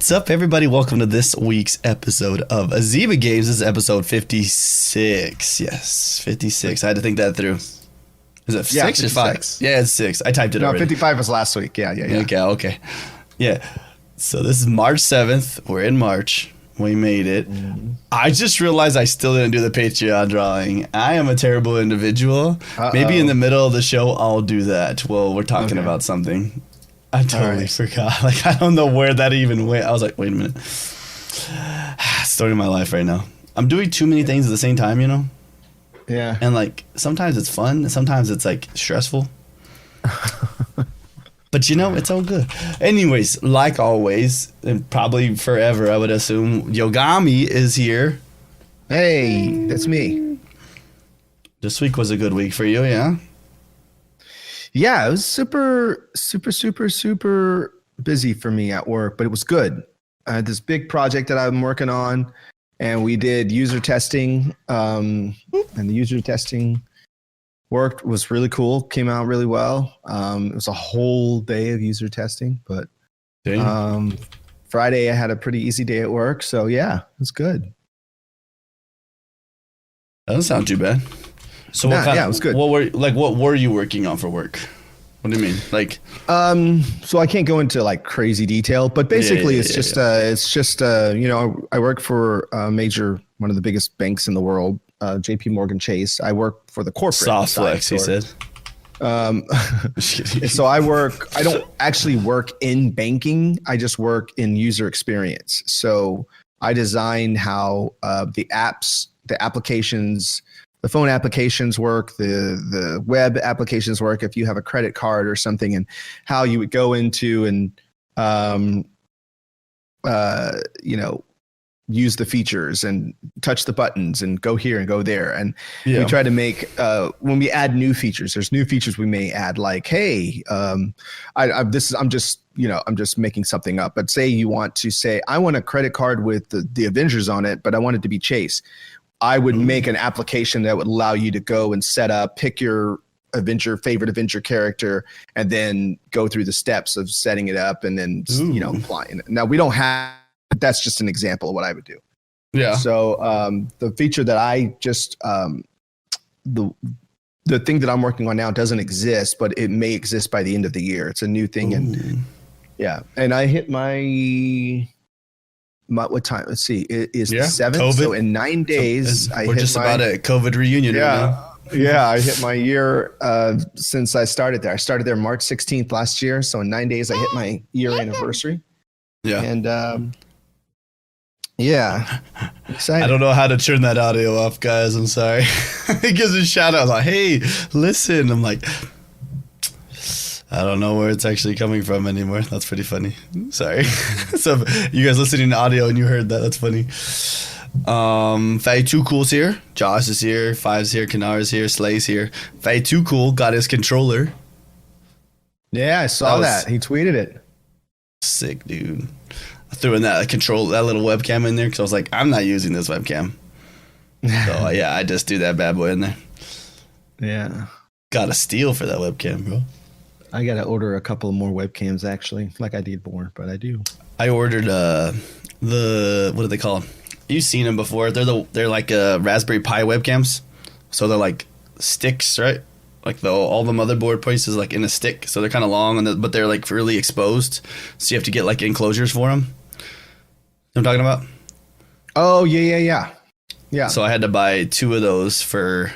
What's up, everybody? Welcome to this week's episode of Zyba Games. This is episode 56. Yes, 56. I had to think that through. Is it 6 or 5? Yeah, it's 6. I typed it already. 55 was last week. Yeah. Okay. Yeah. So this is March 7th. We're in March. We made it. Mm-hmm. I just realized I still didn't do the Patreon drawing. I am a terrible individual. Maybe in the middle of the show, I'll do that. Well, we're talking about something. I totally forgot. Like, I don't know where that even went. I was like, wait a minute. Story of my life right now. I'm doing too many things at the same time, you know? Yeah. And, like, sometimes it's fun. And sometimes it's, like, stressful. But, you know, it's all good. Anyways, like always, and probably forever, I would assume, Yogomi is here. Hey, that's me. This week was a good week for you, yeah? Yeah, it was super busy for me at work, but it was good. I had this big project that I'm working on, and we did user testing, and the user testing was really cool, came out really well. It was a whole day of user testing, but Friday I had a pretty easy day at work, so yeah, it was good. That doesn't sound too bad. So it was good. What were you working on for work? What do you mean? Like, so I can't go into like crazy detail, but basically it's just you know, I work for one of the biggest banks in the world, JP Morgan Chase. I work for the corporate soft flex, he said. So I don't actually work in banking. I just work in user experience. So I design how the applications, the phone applications work, the web applications work if you have a credit card or something, and how you would go into and you know, use the features and touch the buttons and go here and go there. And we try to make when we add new features, there's new features we may add, like, hey, I'm just making something up, but say you want to say, I want a credit card with the Avengers on it, but I want it to be Chase. I would make an application that would allow you to go and pick your favorite Avenger character, and then go through the steps of setting it up and then, you know, applying it. Now we don't have, that's just an example of what I would do. Yeah. So the feature that I just, the thing that I'm working on now doesn't exist, but it may exist by the end of the year. It's a new thing. And and I hit my what time? Let's see. It is the 7th. COVID. So in 9 days, we're just about a COVID reunion. Yeah. Yeah. I hit my year since I started there. I started there March 16th last year. So in 9 days, I hit my year anniversary. Yeah. And excited. I don't know how to turn that audio off, guys. I'm sorry. It gives a shout out. Like, hey, listen. I'm like, I don't know where it's actually coming from anymore. That's pretty funny. Sorry. So you guys listening to audio and you heard that, that's funny. Faye Too Cool's here. Josh is here. Five's here. Kanar's here. Slay's here. Faye Too Cool got his controller. Yeah, I saw that. He tweeted it. Sick, dude. I threw in that little webcam in there because I was like, I'm not using this webcam. So yeah, I just do that bad boy in there. Yeah. Got a steal for that webcam, bro. I got to order a couple more webcams, actually. Like I did more, but I do. I ordered what do they call them? You've seen them before. They're like Raspberry Pi webcams. So they're like sticks, right? Like all the motherboard places like in a stick. So they're kind of long, but they're like really exposed. So you have to get like enclosures for them. You know what I'm talking about? Oh, yeah. So I had to buy 2 of those for...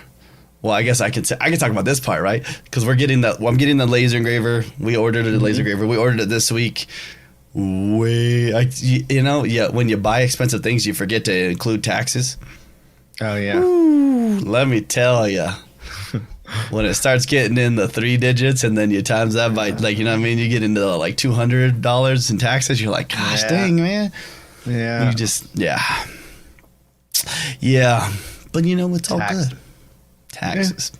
Well, I guess I can talk about this part, right? Because I'm getting the laser engraver. We ordered a laser engraver. We ordered it this week. When you buy expensive things, you forget to include taxes. Oh, yeah. Ooh, let me tell you. When it starts getting in the 3 digits and then you times that by, like, you know what I mean? You get into like $200 in taxes. You're like, gosh, dang, man. Yeah. You just, Yeah. But, you know, it's all good. Taxes.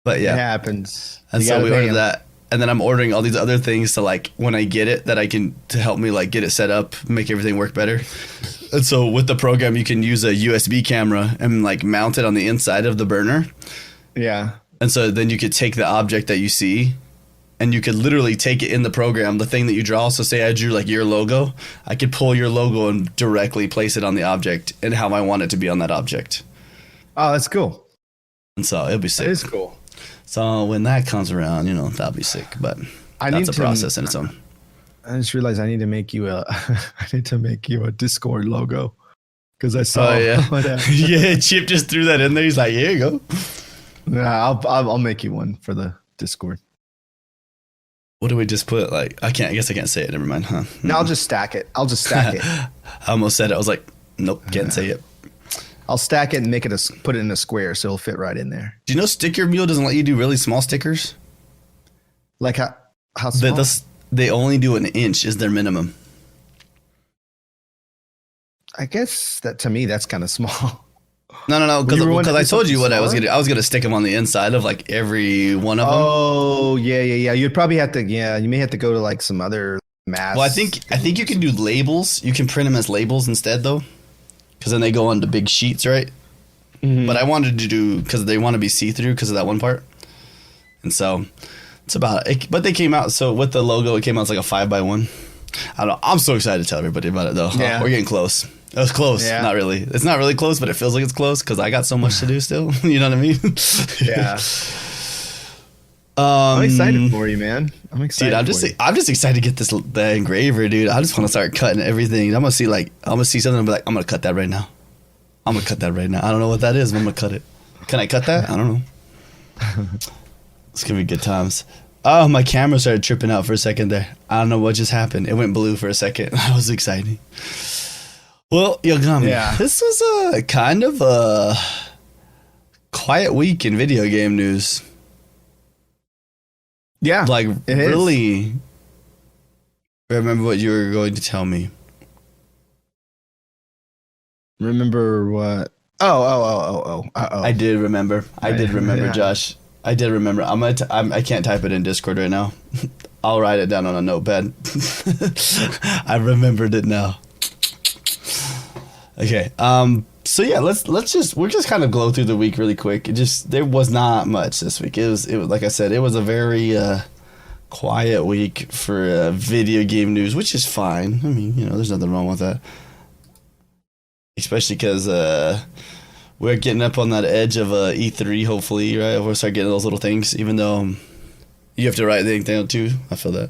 But yeah. It happens. And so we ordered that. And then I'm ordering all these other things to, like, when I get it, to help me, like, get it set up, make everything work better. And so with the program, you can use a USB camera and, like, mount it on the inside of the burner. Yeah. And so then you could take the object that you see and you could literally take it in the program, the thing that you draw. So say I drew like your logo, I could pull your logo and directly place it on the object and how I want it to be on that object. Oh, that's cool. And so it'll be sick. It is cool. So when that comes around, you know, that'll be sick. But that's a process in its own. I just realized I need to make you a Discord logo because I saw. Oh yeah, yeah. Chip just threw that in there. He's like, "Here you go." Yeah, I'll make you one for the Discord. What do we just put? Like, I guess I can't say it. Never mind, huh? No, I'll just stack it. I almost said it. I was like, nope, can't say it. I'll stack it and put it in a square so it'll fit right in there. Do you know Sticker Mule doesn't let you do really small stickers? Like how small? They only do an inch is their minimum. I guess that to me that's kind of small. No, because I told you what I was gonna do. I was gonna stick them on the inside of like every one of them. Oh yeah. You'd probably have to. Yeah, you may have to go to like some other mass. Well, I think you can do labels. You can print them as labels instead, though, because then they go onto big sheets, right? Mm-hmm. But I wanted to do because they want to be see through because of that one part, and so it's about it. But they came out so with the logo, it came out as like a 5x1. I don't know. I'm so excited to tell everybody about it though. Yeah. We're getting close. It was close. Yeah. Not really. It's not really close, but it feels like it's close because I got so much to do still. You know what I mean? Yeah. I'm excited for you, man. I'm excited. Dude, I'm just excited to get the engraver, dude. I just want to start cutting everything. I'm gonna see something and be like, I'm gonna cut that right now. I don't know what that is, but I'm gonna cut it. Can I cut that? I don't know. It's gonna be good times. Oh, my camera started tripping out for a second there. I don't know what just happened. It went blue for a second. That was exciting. Well, Yogomi, this was a kind of a quiet week in video game news. Yeah, like really. Remember what you were going to tell me. Remember what? Oh. I did remember. Yeah. Josh. I did remember. I can't type it in Discord right now. I'll write it down on a notepad. I remembered it now. Okay. So yeah, we'll just kind of glow through the week really quick. There was not much this week. It was like I said, it was a very quiet week for video game news, which is fine. I mean, you know, there's nothing wrong with that. Especially because we're getting up on that edge of E3, hopefully, right? We'll start getting those little things, even though you have to write the thing down too. I feel that.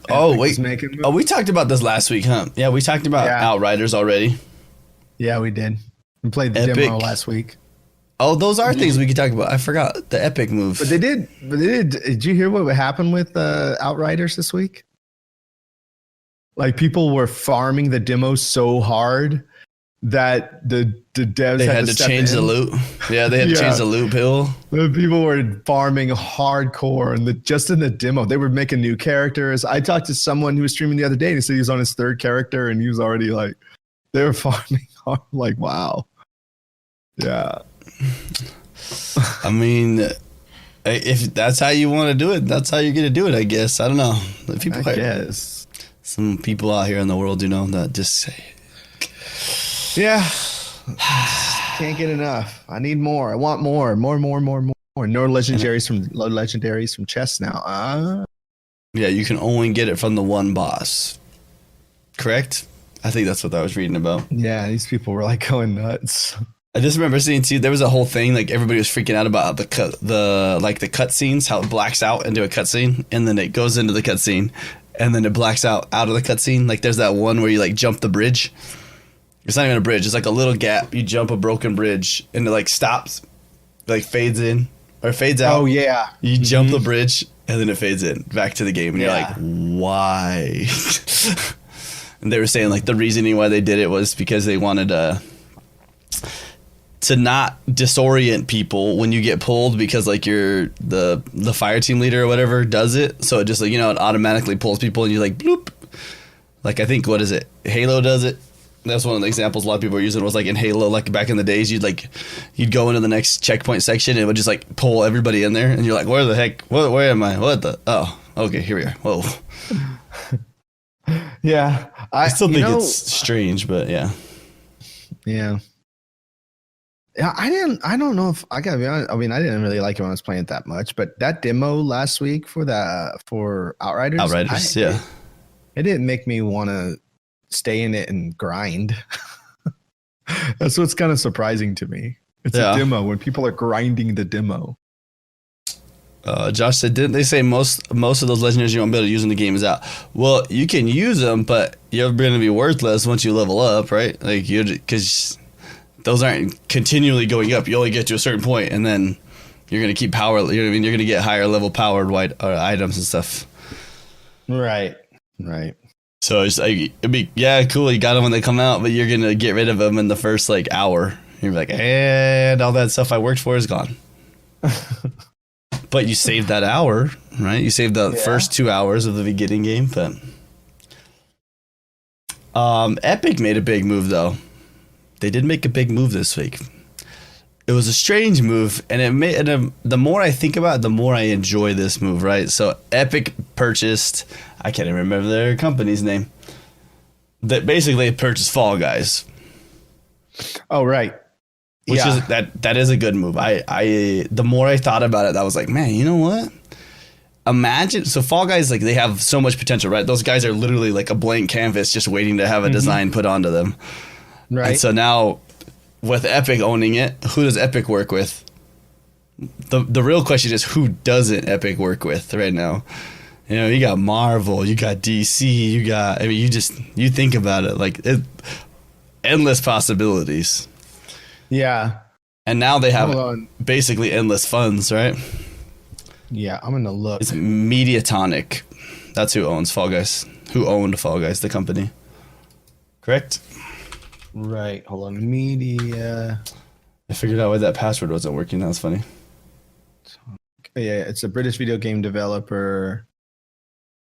Oh, wait. Oh, we talked about this last week, huh? Yeah, we talked about Outriders already. Yeah, we did. We played the demo last week. Oh, those are things we could talk about. I forgot the Epic move. But they did. Did you hear what happened with Outriders this week? Like, people were farming the demo so hard that the devs had to change the loot. Yeah, they had to change the loot pill. The people were farming hardcore, and just in the demo, they were making new characters. I talked to someone who was streaming the other day, and he said he was on his third character, and he was already like, they were farming hard. Like, wow. Yeah. I mean, if that's how you want to do it, that's how you're going to do it, I guess. I don't know. I guess. Some people out here in the world, you know, that just say, yeah. Can't get enough. I need more. I want more. More. No legendaries from chess now. Yeah, you can only get it from the one boss. Correct? I think that's what I was reading about. Yeah, these people were like going nuts. I just remember seeing too. There was a whole thing like everybody was freaking out about the cutscenes, how it blacks out into a cutscene, and then it goes into the cutscene, and then it blacks out of the cutscene. Like there's that one where you like jump the bridge. It's not even a bridge. It's like a little gap. You jump a broken bridge, and it like stops, like fades in or fades out. Oh yeah. You jump the bridge, and then it fades in back to the game, and you're like, why? And they were saying like the reasoning why they did it was because they wanted to not disorient people when you get pulled, because like you're the fire team leader or whatever does it, so it just like, you know, it automatically pulls people, and you like bloop. Like I think what is it? Halo does it. That's one of the examples a lot of people are using. Was like in Halo, like back in the days, you'd go into the next checkpoint section and it would just like pull everybody in there, and you're like, where the heck? Where am I? What the? Oh, okay, here we are. Whoa. Yeah, I still think it's strange, but yeah. Yeah. Yeah, I don't know if I gotta be honest. I mean, I didn't really like it when I was playing it that much, but that demo last week for Outriders, yeah. it didn't make me want to stay in it and grind. That's what's kind of surprising to me. It's a demo when people are grinding the demo. Josh said, didn't they say most of those legendaries you won't be able to use in the game is out? Well, you can use them, but you're going to be worthless once you level up, right? Like because those aren't continually going up. You only get to a certain point, and then you're going to keep power. You know what I mean? You're going to get higher level powered items and stuff. Right. So it's like it'd be cool. You got them when they come out, but you're going to get rid of them in the first like hour. You're like, and all that stuff I worked for is gone. But you saved that hour, right? You saved the first 2 hours of the beginning game. But Epic made a big move, though. They did make a big move this week. It was a strange move, and the more I think about it, the more I enjoy this move, right? So Epic purchased, I can't even remember their company's name. That basically purchased Fall Guys. Oh, right. Which is that is a good move. The more I thought about it, I was like, man, you know what? Imagine Fall Guys, like they have so much potential, right? Those guys are literally like a blank canvas just waiting to have a design put onto them. Right. And so now with Epic owning it, who does Epic work with? The real question is who doesn't Epic work with right now? You know, you got Marvel, you got DC, you think about it, like endless possibilities. Yeah. And now they have basically endless funds, right? Yeah, I'm going to look. It's Mediatonic. That's who owns Fall Guys. Who owned Fall Guys, the company. Correct? Right. Hold on. Media. I figured out why that password wasn't working. That was funny. Yeah, it's a British video game developer.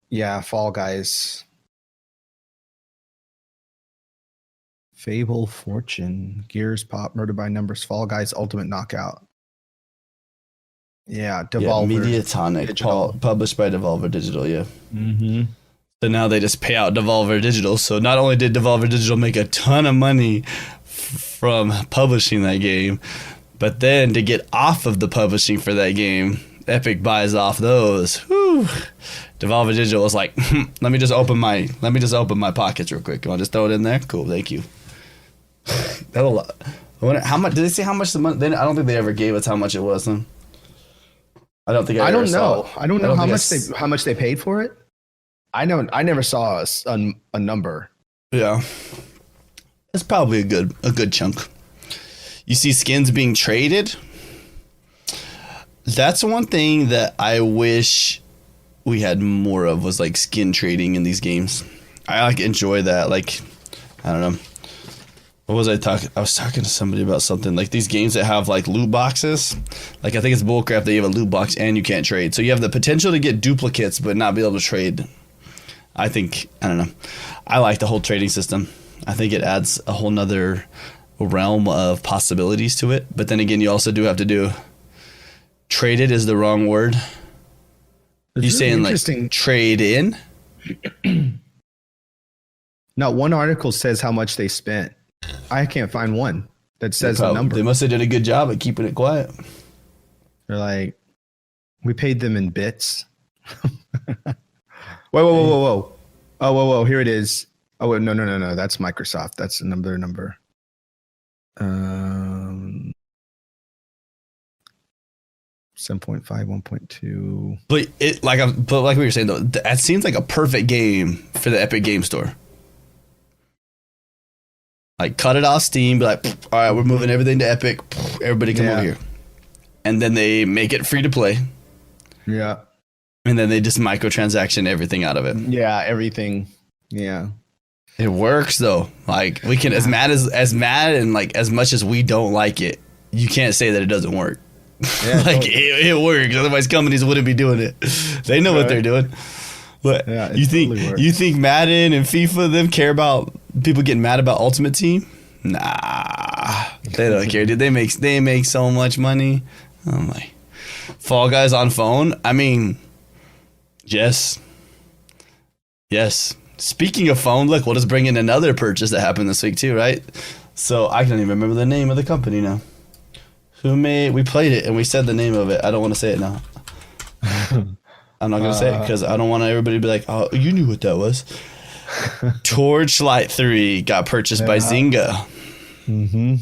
Yeah, Fall Guys. Fable, Fortune, Gears, Pop, Murder by Numbers, Fall Guys, Ultimate Knockout. Yeah, Devolver. Yeah, Mediatonic, published by Devolver Digital, yeah. Mm-hmm. So now they just pay out Devolver Digital. So not only did Devolver Digital make a ton of money from publishing that game, but then to get off of the publishing for that game, Epic buys off those. Whew. Devolver Digital was like, let me just open my pockets real quick. I'll just throw it in there. Cool, thank you. That's a lot. I wonder how much. Did they say how much the money? I don't think they ever gave us how much it was. Huh? I don't think. I don't know. I don't know how much they paid for it. I know. I never saw a number. Yeah, it's probably a good chunk. You see skins being traded. That's one thing that I wish we had more of, was like skin trading in these games. I enjoy that. Like, I don't know. What was I talking? I was talking to somebody about something like these games that have like loot boxes. Like I think it's bullcrap that you have a loot box and you can't trade. So you have the potential to get duplicates but not be able to trade. I don't know. I like the whole trading system. I think it adds a whole nother realm of possibilities to it. But then again, you also do have to do traded is the wrong word. You saying like trade in? Now, one article says how much they spent. I can't find one that says a number. They must have did a good job at keeping it quiet. They're like, we paid them in bits. Whoa. Oh, whoa. Here it is. Oh, no. That's Microsoft. That's another number. 7.5, 1.2. But like we were saying though, that seems like a perfect game for the Epic Game Store. Like cut it off Steam, be like, all right, we're moving everything to Epic. Everybody come over here, and then they make it free to play. Yeah, and then they just microtransaction everything out of it. Yeah, everything. Yeah, it works though. Like we can as mad and like as much as we don't like it, you can't say that it doesn't work. Yeah, like totally. it works. Otherwise, companies wouldn't be doing it. They know what they're doing. But you think Madden and FIFA them care about people getting mad about Ultimate Team? Nah, they don't care, dude. They make so much money. Oh my, Fall Guys on phone. I mean, yes. Speaking of phone, look, we'll just bring in another purchase that happened this week too, right? So I can't even remember the name of the company now. We played it and we said the name of it. I don't want to say it now. I'm not gonna say it because I don't want everybody to be like, "Oh, you knew what that was." Torchlight 3 got purchased by Zynga. Mm-hmm.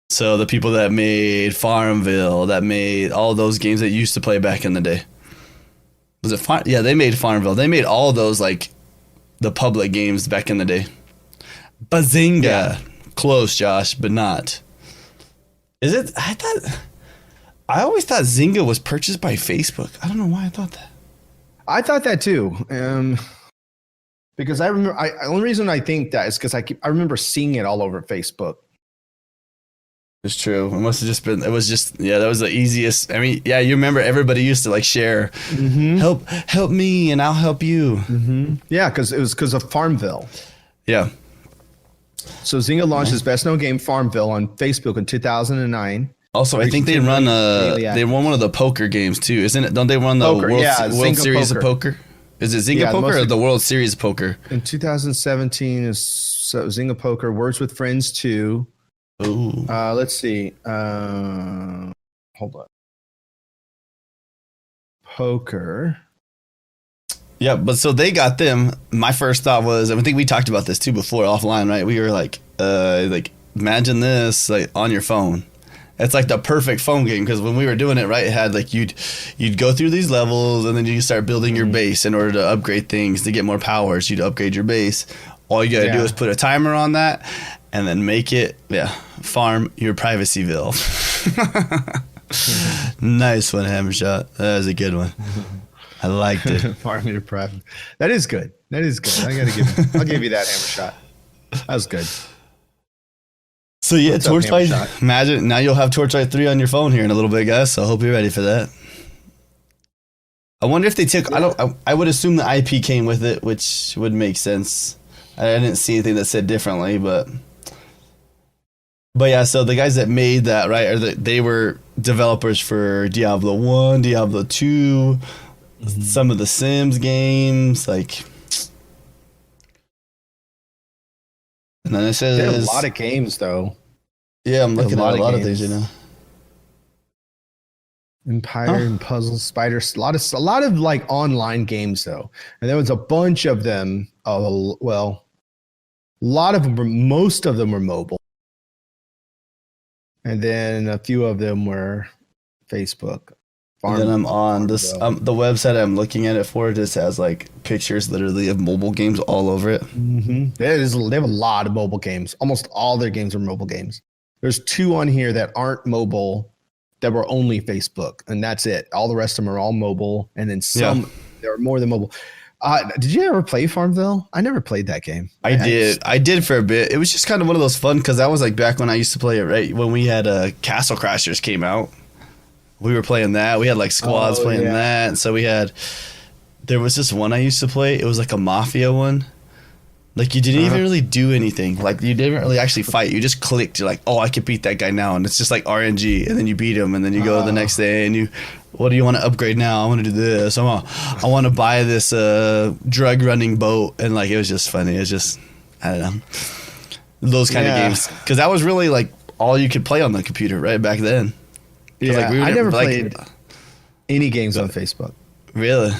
So the people that made Farmville, that made all those games that you used to play back in the day. Was it Yeah, they made Farmville. They made all those like the public games back in the day. Bazinga, close, Josh, but not. Is it? I always thought Zynga was purchased by Facebook. I don't know why I thought that. I thought that too. Because I remember, the only reason I think that is because I remember seeing it all over Facebook. It's true. It must have just been. It was just that was the easiest. I mean, you remember everybody used to like share, help me and I'll help you. Mm-hmm. Yeah, because it was because of Farmville. Yeah. So Zynga launched his best known game Farmville on Facebook in 2009. Also, I think they run one of the poker games too, isn't it? Don't they run the World Series Poker. of Poker? Is it Zynga Poker or the World Series of Poker? In 2017 is Zynga Poker, Words with Friends 2. Ooh. Let's see. Hold on. Poker. Yeah, but so they got them. My first thought was, I think we talked about this too before offline, right? We were like imagine this like on your phone. It's like the perfect phone game because when we were doing it, right, it had like you'd go through these levels and then you start building your base in order to upgrade things to get more powers. You'd upgrade your base. All you gotta do is put a timer on that and then make it farm your Privacyville. Nice one, Hammershot. That was a good one. I liked it. Farm your private. That is good. That is good. I'll give you that, Hammershot. That was good. So Torchlight. Imagine now you'll have Torchlight 3 on your phone here in a little bit, guys. So I hope you're ready for that. I wonder if they took. I would assume the IP came with it, which would make sense. I didn't see anything that said differently, but yeah. So the guys that made that, right, they were developers for Diablo 1, Diablo 2, some of the Sims games, like. And then it says they have a lot of games, though. Yeah, I'm looking at a lot of things, you know. Empire and Puzzle Spiders, a lot of like online games though, and there was a bunch of them. Well, a lot of them most of them were mobile, and then a few of them were Facebook. And then I'm on this the website I'm looking at it for just has like pictures literally of mobile games all over it. Mm-hmm. They have a lot of mobile games. Almost all their games are mobile games. There's 2 on here that aren't mobile that were only Facebook, and that's it. All the rest of them are all mobile, and then some there are more than mobile. Did you ever play Farmville? I never played that game. I did for a bit. It was just kind of one of those fun because that was like back when I used to play it, right? When we had Castle Crashers came out. We were playing that. We had like squads playing that. So there was this one I used to play. It was like a mafia one. Like you didn't even really do anything. Like you didn't really actually fight. You just clicked. You're like, oh, I could beat that guy now. And it's just like RNG. And then you beat him. And then you go the next day and what do you want to upgrade now? I want to do this. I want to buy this drug running boat. And like, it was just funny. It was just, I don't know. Those kind of games. Because that was really like all you could play on the computer right back then. Yeah, like I never played any games on Facebook. Really?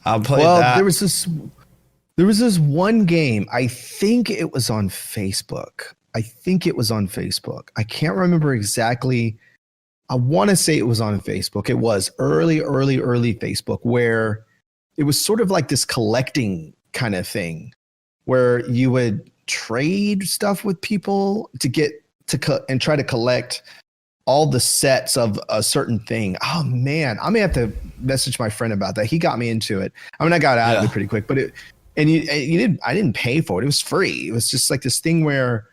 I'll play that. There was this one game. I think it was on Facebook. I can't remember exactly. I want to say it was on Facebook. It was early Facebook, where it was sort of like this collecting kind of thing where you would trade stuff with people to get and try to collect all the sets of a certain thing. Oh man, I may have to message my friend about that. He got me into it. I mean, I got out of it pretty quick, but I didn't pay for it. It was free. It was just like this thing where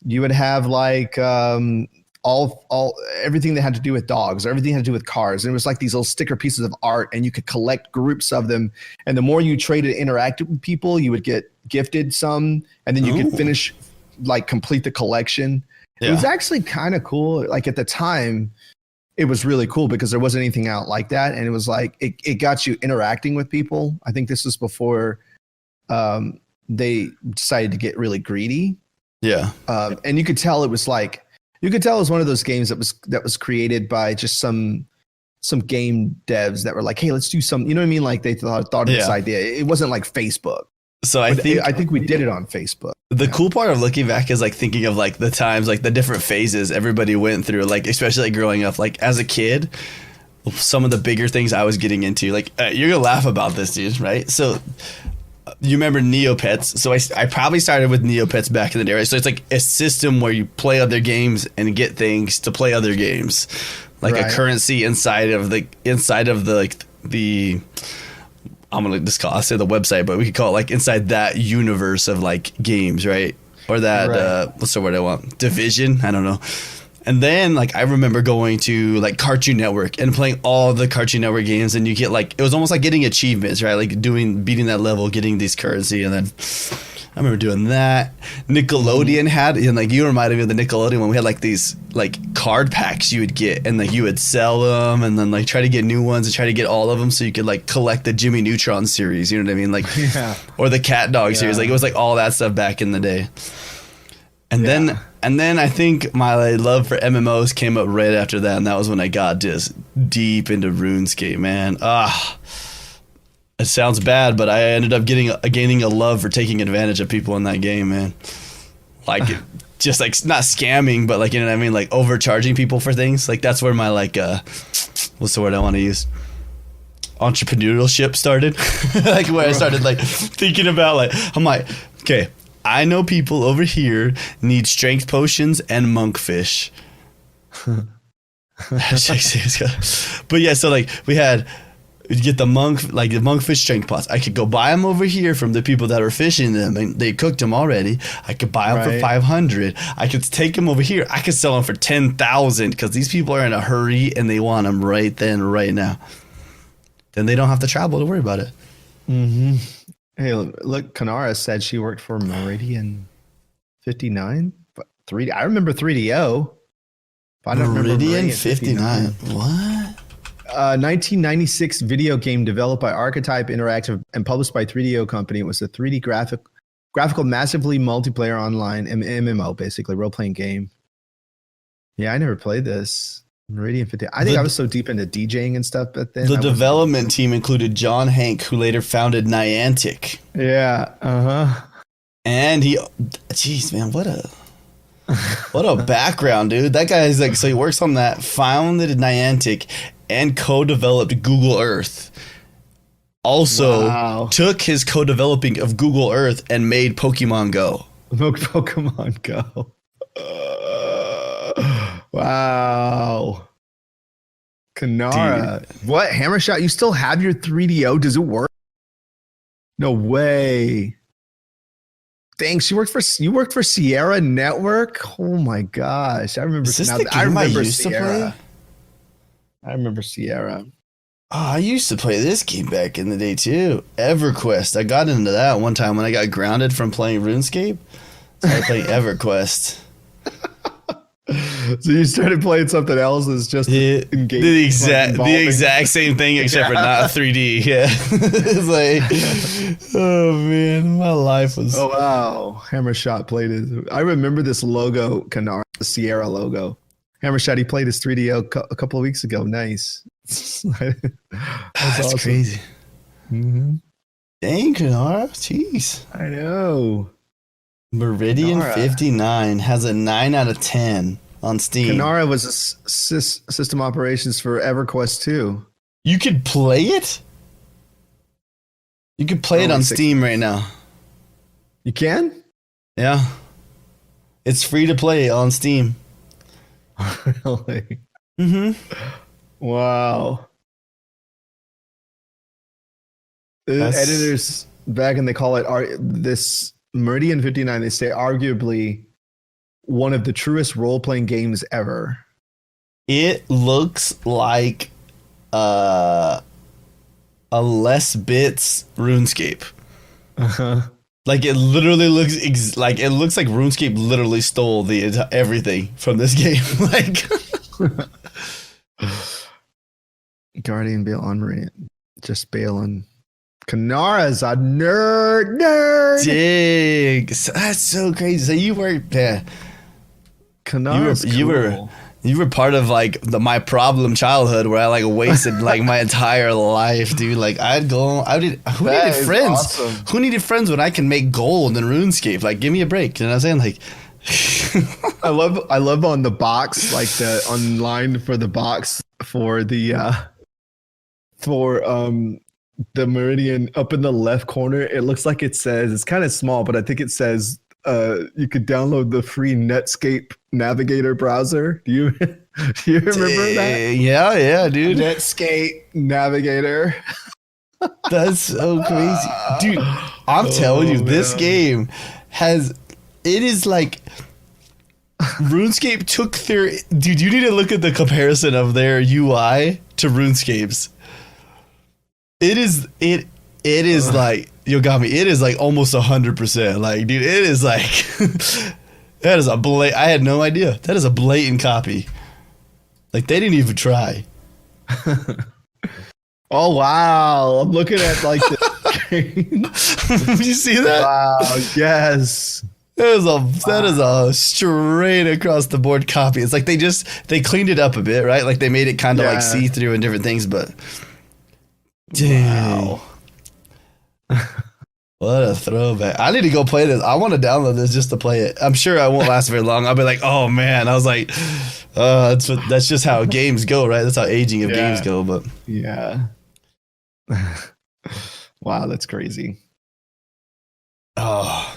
you would have like all everything that had to do with dogs, or everything had to do with cars. And it was like these little sticker pieces of art, and you could collect groups of them. And the more you traded and interacted with people, you would get gifted some, and then you could complete the collection. Yeah. It was actually kind of cool. Like at the time, it was really cool because there wasn't anything out like that. And it was like, it got you interacting with people. I think this was before they decided to get really greedy. Yeah. And you could tell it was like, You could tell it was one of those games that was created by just some game devs that were like, hey, let's do some, you know what I mean? Like they thought of this idea. It wasn't like Facebook. So I think we did it on Facebook. The cool part of looking back is like thinking of like the times, like the different phases everybody went through, like especially like growing up, like as a kid, some of the bigger things I was getting into, like you're gonna laugh about this, dude, right? So you remember Neopets? So I probably started with Neopets back in the day, right? So it's like a system where you play other games and get things to play other games, like a currency inside of the like the. I'm gonna just I'll say the website, but we could call it like inside that universe of like games, right? Or that what's the word I want? Division? I don't know. And then like I remember going to like Cartoon Network and playing all the Cartoon Network games, and you get like it was almost like getting achievements, right? Like beating that level, getting this currency, and then I remember doing that. Nickelodeon had, and like you reminded me of the Nickelodeon when we had like these like card packs you would get, and like you would sell them, and then like try to get new ones and try to get all of them so you could like collect the Jimmy Neutron series. You know what I mean? Like, or the Cat Dog series. Like it was like all that stuff back in the day. And then I think my love for MMOs came up right after that, and that was when I got just deep into RuneScape, man. It sounds bad, but I ended up gaining a love for taking advantage of people in that game, man. Like, just like not scamming, but like, you know what I mean? Like overcharging people for things. Like that's where my like, what's the word I want to use? Entrepreneurship started. Like where I started like thinking about like, I'm like, okay, I know people over here need strength potions and monkfish. But yeah, so like we'd get the monkfish strength pots. I could go buy them over here from the people that are fishing them, and they cooked them already. I could buy them for 500. I could take them over here. I could sell them for 10,000 because these people are in a hurry and they want them right then, right now. Then they don't have to travel to worry about it. Mm-hmm. Hey, look, Kanara said she worked for Meridian 59. But I remember 3DO. I don't remember Meridian 59. What? 1996 video game developed by Archetype Interactive and published by 3DO Company. It was a 3D graphical, massively multiplayer online MMO, basically role-playing game. Yeah, I never played this. Meridian 50. I think I was so deep into DJing and stuff back then. The development team included John Hank, who later founded Niantic. Yeah. And jeez, man, what a background, dude. That guy is like, so he works on that, founded Niantic, and co-developed Google Earth. Also took his co-developing of Google Earth and made Pokemon Go. Pokemon Go. Wow. Kanara. Dude. What? Hammershot? You still have your 3DO? Does it work? No way. Thanks. You worked for Sierra Network? Oh my gosh. I remember. Is this the game I used to play? I remember Sierra. Oh, I used to play this game back in the day too. EverQuest. I got into that one time when I got grounded from playing RuneScape. So I played EverQuest. So you started playing something else that's just the exact same thing except for not 3D. Yeah. It's like, oh man, my life was. Oh wow, Hammershot played it. I remember this logo, Kanara, the Sierra logo. Hammershot, he played his 3DO a couple of weeks ago. Nice. That's awesome. Crazy. Mm-hmm. Dang, Kanara, jeez. I know. Meridian 59 has a 9 out of 10 on Steam. Kanara was a system operations for EverQuest 2. You could play it? You could play it on Steam right now. You can? Yeah. It's free to play on Steam. Really? Mm-hmm. Wow. The editors back and they call it this Meridian 59, they say arguably one of the truest role-playing games ever. It looks like a less bits RuneScape. Uh-huh. Like it literally looks like RuneScape literally stole everything from this game. Like Guardian Bale on Meridian, just bailing. Kanara's a nerd. Dig. That's so crazy. So you worked there. You were part of like my problem childhood where I like wasted like my entire life, dude. Like who needed friends? Awesome. Who needed friends when I can make gold in RuneScape? Like, give me a break. You know what I'm saying? Like, I love on the box, like the online for the box for the Meridian up in the left corner. It looks like it says, it's kind of small, but I think it says you could download the free Netscape Navigator browser. Do you remember that? Yeah, dude. Netscape Navigator. That's so crazy, dude. I'm telling you, this game it is like RuneScape took their dude. You need to look at the comparison of their UI to RuneScape's. It is like Yogami. It is like almost 100%. Like, dude, it is like that is I had no idea. That is a blatant copy. Like, they didn't even try. Oh wow! I'm looking at like the. You see that? Wow! Yes. That is a straight across the board copy. It's like they cleaned it up a bit, right? Like they made it kind of like see through and different things, but dang. Wow. What a throwback. I need to go play this. I want to download this just to play it. I'm sure I won't last very long. I'll be like, oh man. I was like, that's just how games go, right? That's how aging of games go. But yeah. Wow, that's crazy. Oh.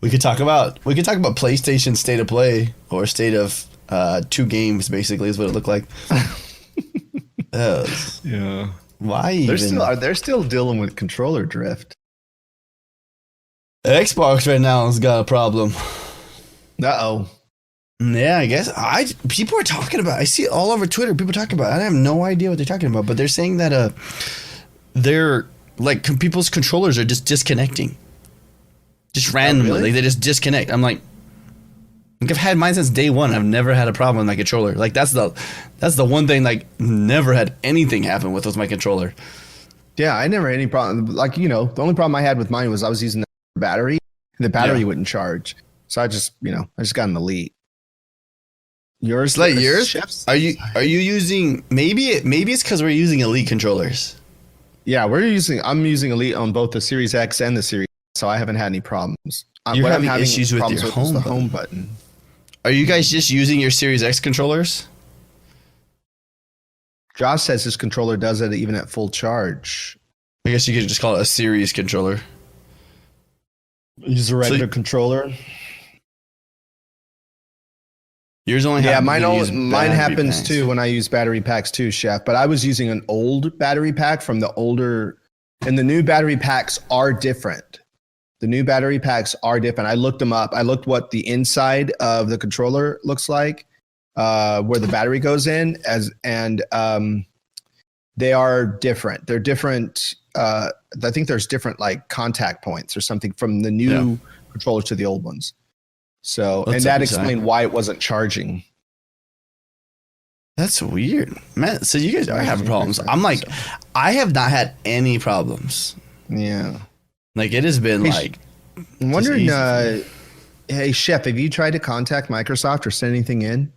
We could talk about PlayStation State of Play or State of 2 games, basically, is what it looked like. Yeah. Why even? They're still dealing with controller drift. Xbox right now has got a problem. Uh-oh. Yeah, I guess. People are talking about. I see it all over Twitter. People talking about. I have no idea what they're talking about, but they're saying that they're like people's controllers are just disconnecting, just randomly. Oh, really? Like they just disconnect. I'm like I've had mine since day one. I've never had a problem with my controller. Like that's the one thing like never had anything happen with was my controller. Yeah, I never had any problem. Like the only problem I had with mine was I was using the battery, and the battery wouldn't charge. So I just got an Elite. Yours? Like yours? Chefs? Are you using maybe it's because we're using Elite controllers. Yeah, I'm using Elite on both the Series X and the Series, so I haven't had any problems. You're having issues with your home button. Are you guys just using your Series X controllers? Josh says his controller does it even at full charge. I guess you could just call it a Series controller. Use a regular controller. Yours only mine happens packs. Too when I use battery packs too, Chef. But I was using an old battery pack from the older, and the new battery packs are different. The new battery packs are different. I looked them up. I looked what the inside of the controller looks like, where the battery goes in, they are different. They're different. I think there's different like contact points or something from the new controllers to the old ones. So, and that explained why it wasn't charging. That's weird, man. So you guys are having problems. I'm like, I have not had any problems. Yeah. Like it has been I'm wondering, hey Chef, have you tried to contact Microsoft or send anything in?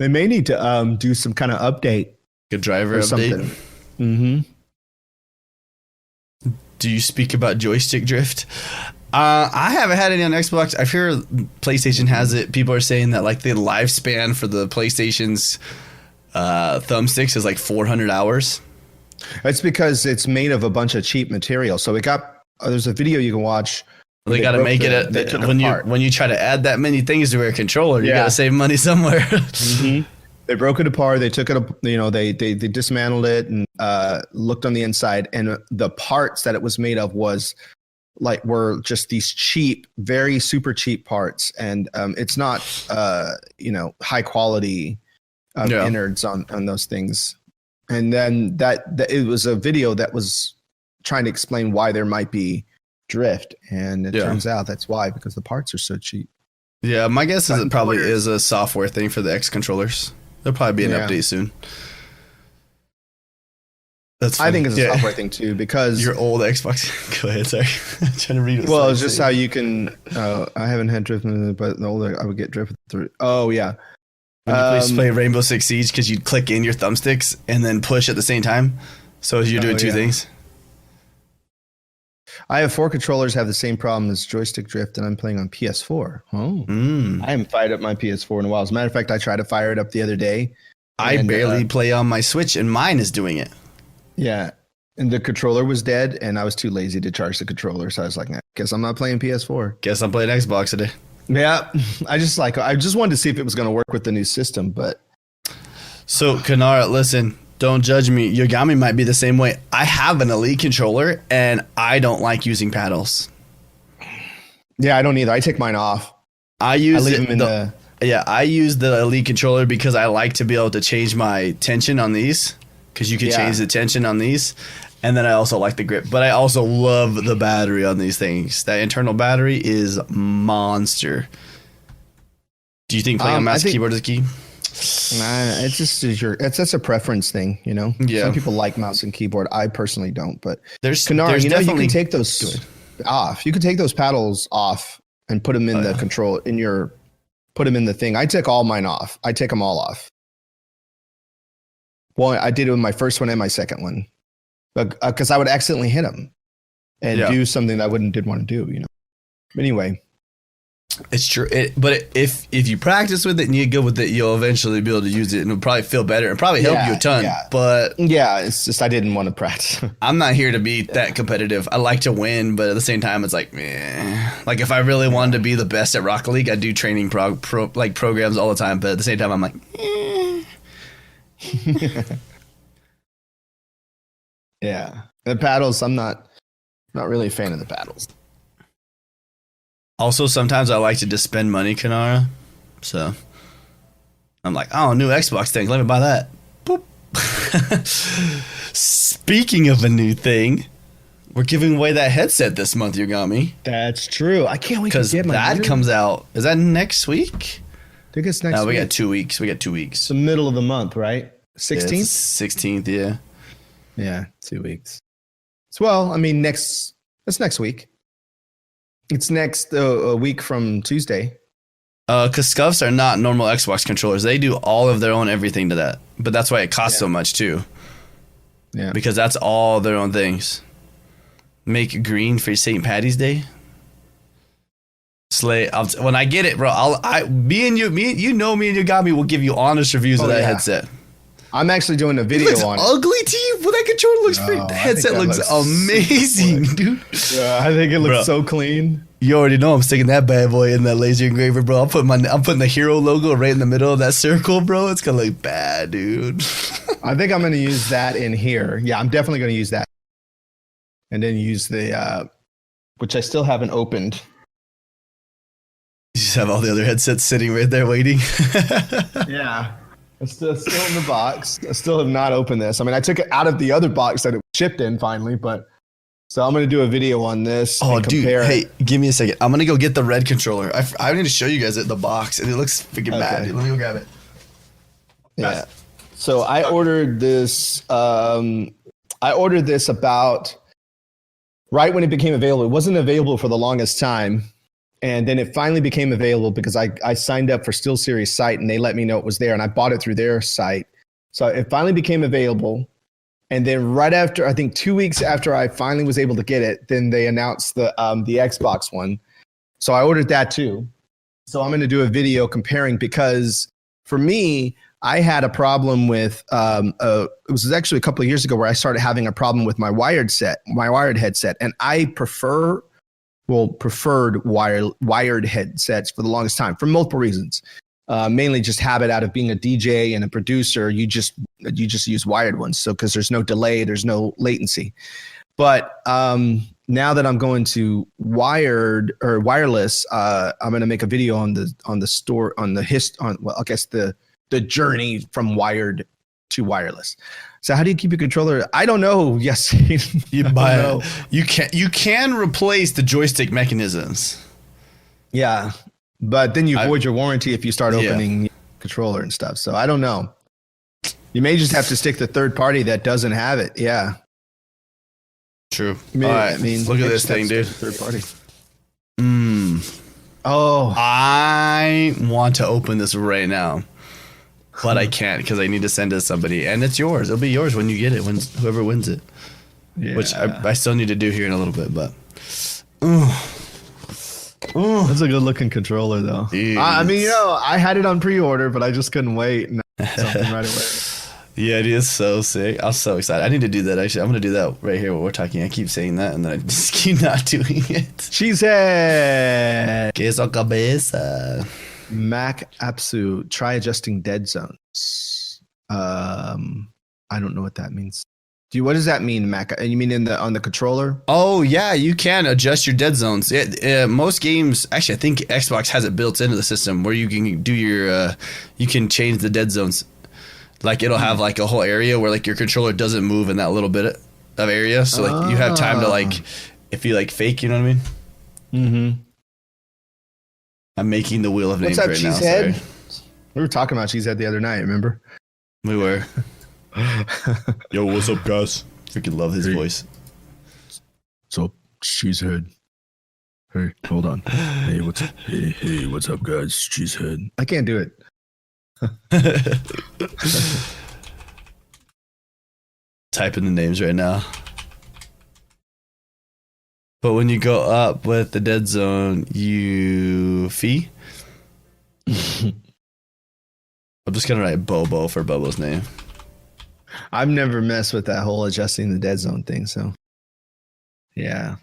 They may need to do some kind of update. A driver update. Mm-hmm. Do you speak about joystick drift? I haven't had any on Xbox. I hear PlayStation has it. People are saying that like the lifespan for the PlayStation's thumbsticks is like 400 hours. It's because it's made of a bunch of cheap material. So there's a video you can watch. They got to make it when you try to add that many things to a controller, you got to save money somewhere. Mm-hmm. They broke it apart. They took it, they dismantled it and looked on the inside, and the parts that it was made of were just these cheap, very super cheap parts, and it's not high quality innards on those things. And then that it was a video that was trying to explain why there might be drift, and it turns out that's why, because the parts are so cheap. Yeah, my guess is it probably is a software thing for the X controllers. There'll probably be an update soon. That's funny. I think it's a software thing too, because your old Xbox. Go ahead, sorry. I'm trying to read it. Well, it's just how you can. I haven't had drift, but the older I would get drifted through. Oh yeah. When you used to play Rainbow Six Siege, because you'd click in your thumbsticks and then push at the same time, so you're doing two things. I have 4 controllers have the same problem as joystick drift, and I'm playing on PS4. I haven't fired up my PS4 in a while. As a matter of fact, I tried to fire it up the other day. I barely play on my Switch, and mine is doing it. Yeah, and the controller was dead, and I was too lazy to charge the controller, so I was like, nah, guess I'm not playing PS4. Guess I'm playing Xbox today. Yeah, I just wanted to see if it was going to work with the new system, but. So, Kanara, listen, don't judge me. Yogami might be the same way. I have an Elite controller, and I don't like using paddles. Yeah, I don't either. I take mine off. I use I use the Elite controller because I like to be able to change my tension on these, because you can change the tension on these. And then I also like the grip, but I also love the battery on these things. That internal battery is monster. Do you think playing on mouse and keyboard is key? Nah, it's just that's a preference thing, you know. Yeah. Some people like mouse and keyboard. I personally don't, but there's Kanara, you can take those off. You can take those paddles off and put them in the control put them in the thing. I took all mine off. I take them all off. Well, I did it with my first one and my second one, but because I would accidentally hit them and do something that I didn't want to do, you know. Anyway, it's true. But if you practice with it and you get good with it, you'll eventually be able to use it, and it'll probably feel better and probably help you a ton. Yeah. But it's just I didn't want to practice. I'm not here to be that competitive. I like to win, but at the same time, it's like, like if I really wanted to be the best at Rocket League, I do training programs all the time. But at the same time, I'm like, Yeah, the paddles. I'm not really a fan of the paddles. Also, sometimes I like to just spend money, Kanara. So I'm like, oh, new Xbox thing. Let me buy that. Boop. Speaking of a new thing, we're giving away that headset this month, Yogami. That's true. I can't wait to get my that comes out. Is that next week? I think it's next week. No, we got 2 weeks. It's the middle of the month, right? 16th? Yeah, 16th, yeah. Yeah, 2 weeks. Well, I mean, that's next week. It's next a week from Tuesday. Because Scuffs are not normal Xbox controllers. They do all of their own everything to that. But that's why it costs so much, too. Yeah. Because that's all their own things. Make green for St. Patty's Day. Slay. When I get it, bro, me and Yogami will give you honest reviews of that headset. I'm actually doing a video on it. Ugly to you, but that controller looks pretty. The headset looks amazing, dude. Yeah, I think it looks so clean. You already know I'm sticking that bad boy in that laser engraver, bro. I'm putting the hero logo right in the middle of that circle, bro. It's gonna look bad, dude. I think I'm gonna use that in here. Yeah, I'm definitely gonna use that, and then use the which I still haven't opened. You just have all the other headsets sitting right there waiting. Yeah. It's still in the box. I still have not opened this. I mean, I took it out of the other box that it was shipped in finally, but so I'm going to do a video on this. Oh, dude. Hey, give me a second. I'm going to go get the red controller. I need to show you guys the box, and it looks freaking bad, dude. Let me go grab it. Yeah. So I ordered this. I ordered this about right when it became available. It wasn't available for the longest time. And then it finally became available because I signed up for SteelSeries site and they let me know it was there, and I bought it through their site. So it finally became available. And then right after, I think 2 weeks after I finally was able to get it, then they announced the Xbox one. So I ordered that too. So I'm going to do a video comparing, because for me, I had a problem with, it was actually a couple of years ago where I started having a problem with my wired headset. And I preferred wired headsets for the longest time for multiple reasons. Mainly just habit out of being a DJ and a producer. You just use wired ones. So, cause there's no delay, there's no latency. But now that I'm going to wired or wireless, I'm going to make a video on the journey from wired to wireless. So how do you keep your controller? I don't know. Yes, you can replace the joystick mechanisms. Yeah, but then you void your warranty if you start opening the controller and stuff. So I don't know. You may just have to stick the third party that doesn't have it. Yeah. True. All right. Look at this thing, dude. Third party. Oh. I want to open this right now, but I can't because I need to send it to somebody, and it's yours. It'll be yours when you get it, when whoever wins it. Yeah. Which I still need to do here in a little bit, but. That's a good looking controller, though. I mean, I had it on pre-order, but I just couldn't wait. And something right away. Yeah, it is so sick. I'm so excited. I need to do that. Actually, I'm going to do that right here while we're talking. I keep saying that, and then I just keep not doing it. Cheesehead. Queso cabeza. Mac Apsu. Try adjusting dead zones. I don't know what that means. What does that mean, Mac? You mean on the controller? Oh, yeah, you can adjust your dead zones. Most games, actually, I think Xbox has it built into the system where you can do you can change the dead zones. Like it'll have like a whole area where like your controller doesn't move in that little bit of area. So like you have time to like, if you like fake, you know what I mean? Mm-hmm. I'm making the wheel of names right now. Sorry. We were talking about Cheesehead the other night, remember? We were. Yo, what's up, guys? Freaking love his voice. What's up, Cheesehead? Hey, hold on. Hey, what's up, guys? Cheesehead. I can't do it. Typing the names right now. But when you go up with the dead zone, I'm just gonna write Bobo for Bobo's name. I've never messed with that whole adjusting the dead zone thing, so yeah.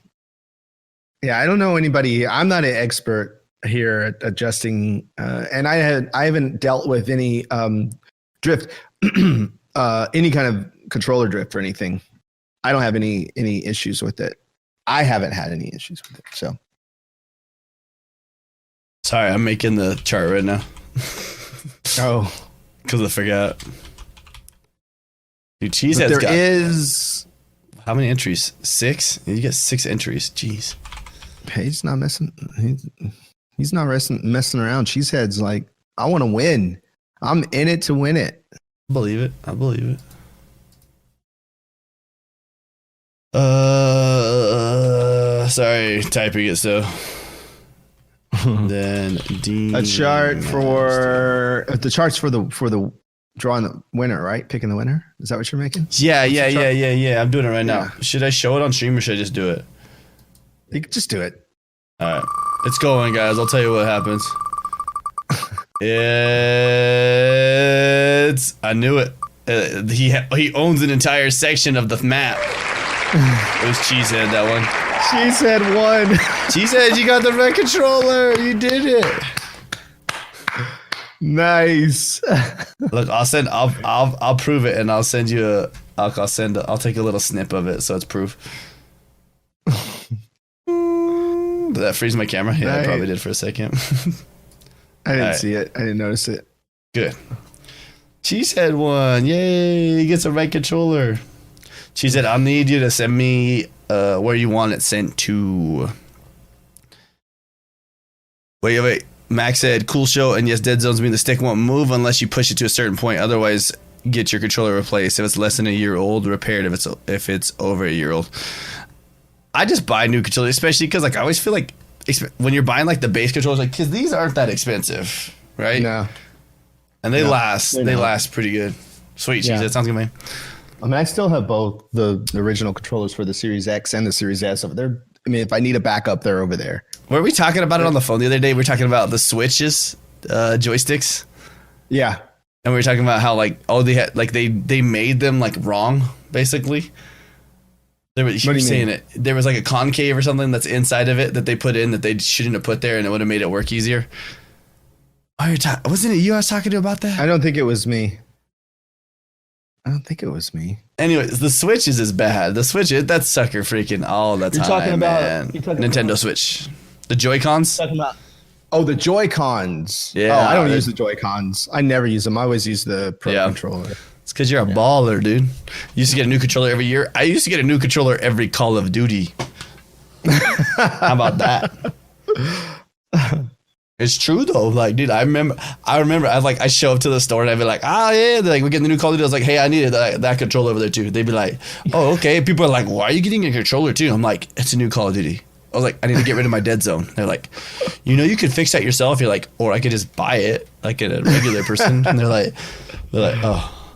I don't know anybody. I'm not an expert here at adjusting, and I haven't dealt with any drift, any kind of controller drift or anything. I don't have any issues with it. I haven't had any issues with it. So sorry, I'm making the chart right now. Oh, because I forgot. Dude, Cheesehead's got how many entries? 6? You get 6 entries. Jeez. He's not messing. He's not messing around. Cheesehead's like, I want to win. I'm in it to win it. I believe it. Sorry, typing it so. Then a chart for the charts for the drawing the winner, right? Picking the winner. Is that what you're making? Yeah. I'm doing it right now. Should I show it on stream or should I just do it? You can just do it. All right, it's going, guys. I'll tell you what happens. I knew it. He owns an entire section of the map. It was Cheesehead, that one. Cheesehead won. Cheesehead, you got the red controller. You did it. Nice. Look, I'll prove it, and I'll send you I'll take a little snip of it so it's proof. Did that freeze my camera? Yeah, I probably did for a second. I didn't see it. I didn't notice it. Good. Cheesehead won. Yay! He gets a right controller. Cheesehead, I'll need you to send me where you want it sent to. Wait. Max said, cool show, and yes, dead zones mean the stick won't move unless you push it to a certain point. Otherwise, get your controller replaced. If it's less than a year old, repaired if it's over a year old. I just buy new controllers, especially because like I always feel like when you're buying like the base controllers, like because these aren't that expensive, right? No. And they last. They last pretty good. Sweet cheese. That sounds good, man. I mean, I still have both the original controllers for the Series X and the Series S over there. I mean, if I need a backup, they're over there. Were we talking about it on the phone the other day? We were talking about the Switches, joysticks. Yeah. And we were talking about how like they had like they made them like wrong basically. There was, you were saying it. There was like a concave or something that's inside of it that they put in that they shouldn't have put there, and it would have made it work easier. Oh, wasn't it you I was talking to about that? I don't think it was me. Anyways, the Switch is bad. The Switch, that sucker freaking all the time. You're talking about Nintendo Switch. The Joy-Cons? The Joy-Cons. Yeah. Oh, I don't use the Joy-Cons. I never use them. I always use the Pro controller. It's because you're a baller, dude. You used to get a new controller every year. I used to get a new controller every Call of Duty. How about that? It's true though. Like, dude, I remember. I show up to the store and I'd be like, yeah, they're like, we're getting the new Call of Duty. I was like, hey, I needed that controller over there too. They'd be like, oh, okay. People are like, why are you getting a controller too? I'm like, it's a new Call of Duty. I was like, I need to get rid of my dead zone. They're like, you could fix that yourself. You're like, or I could just buy it like a regular person. And they're like, oh,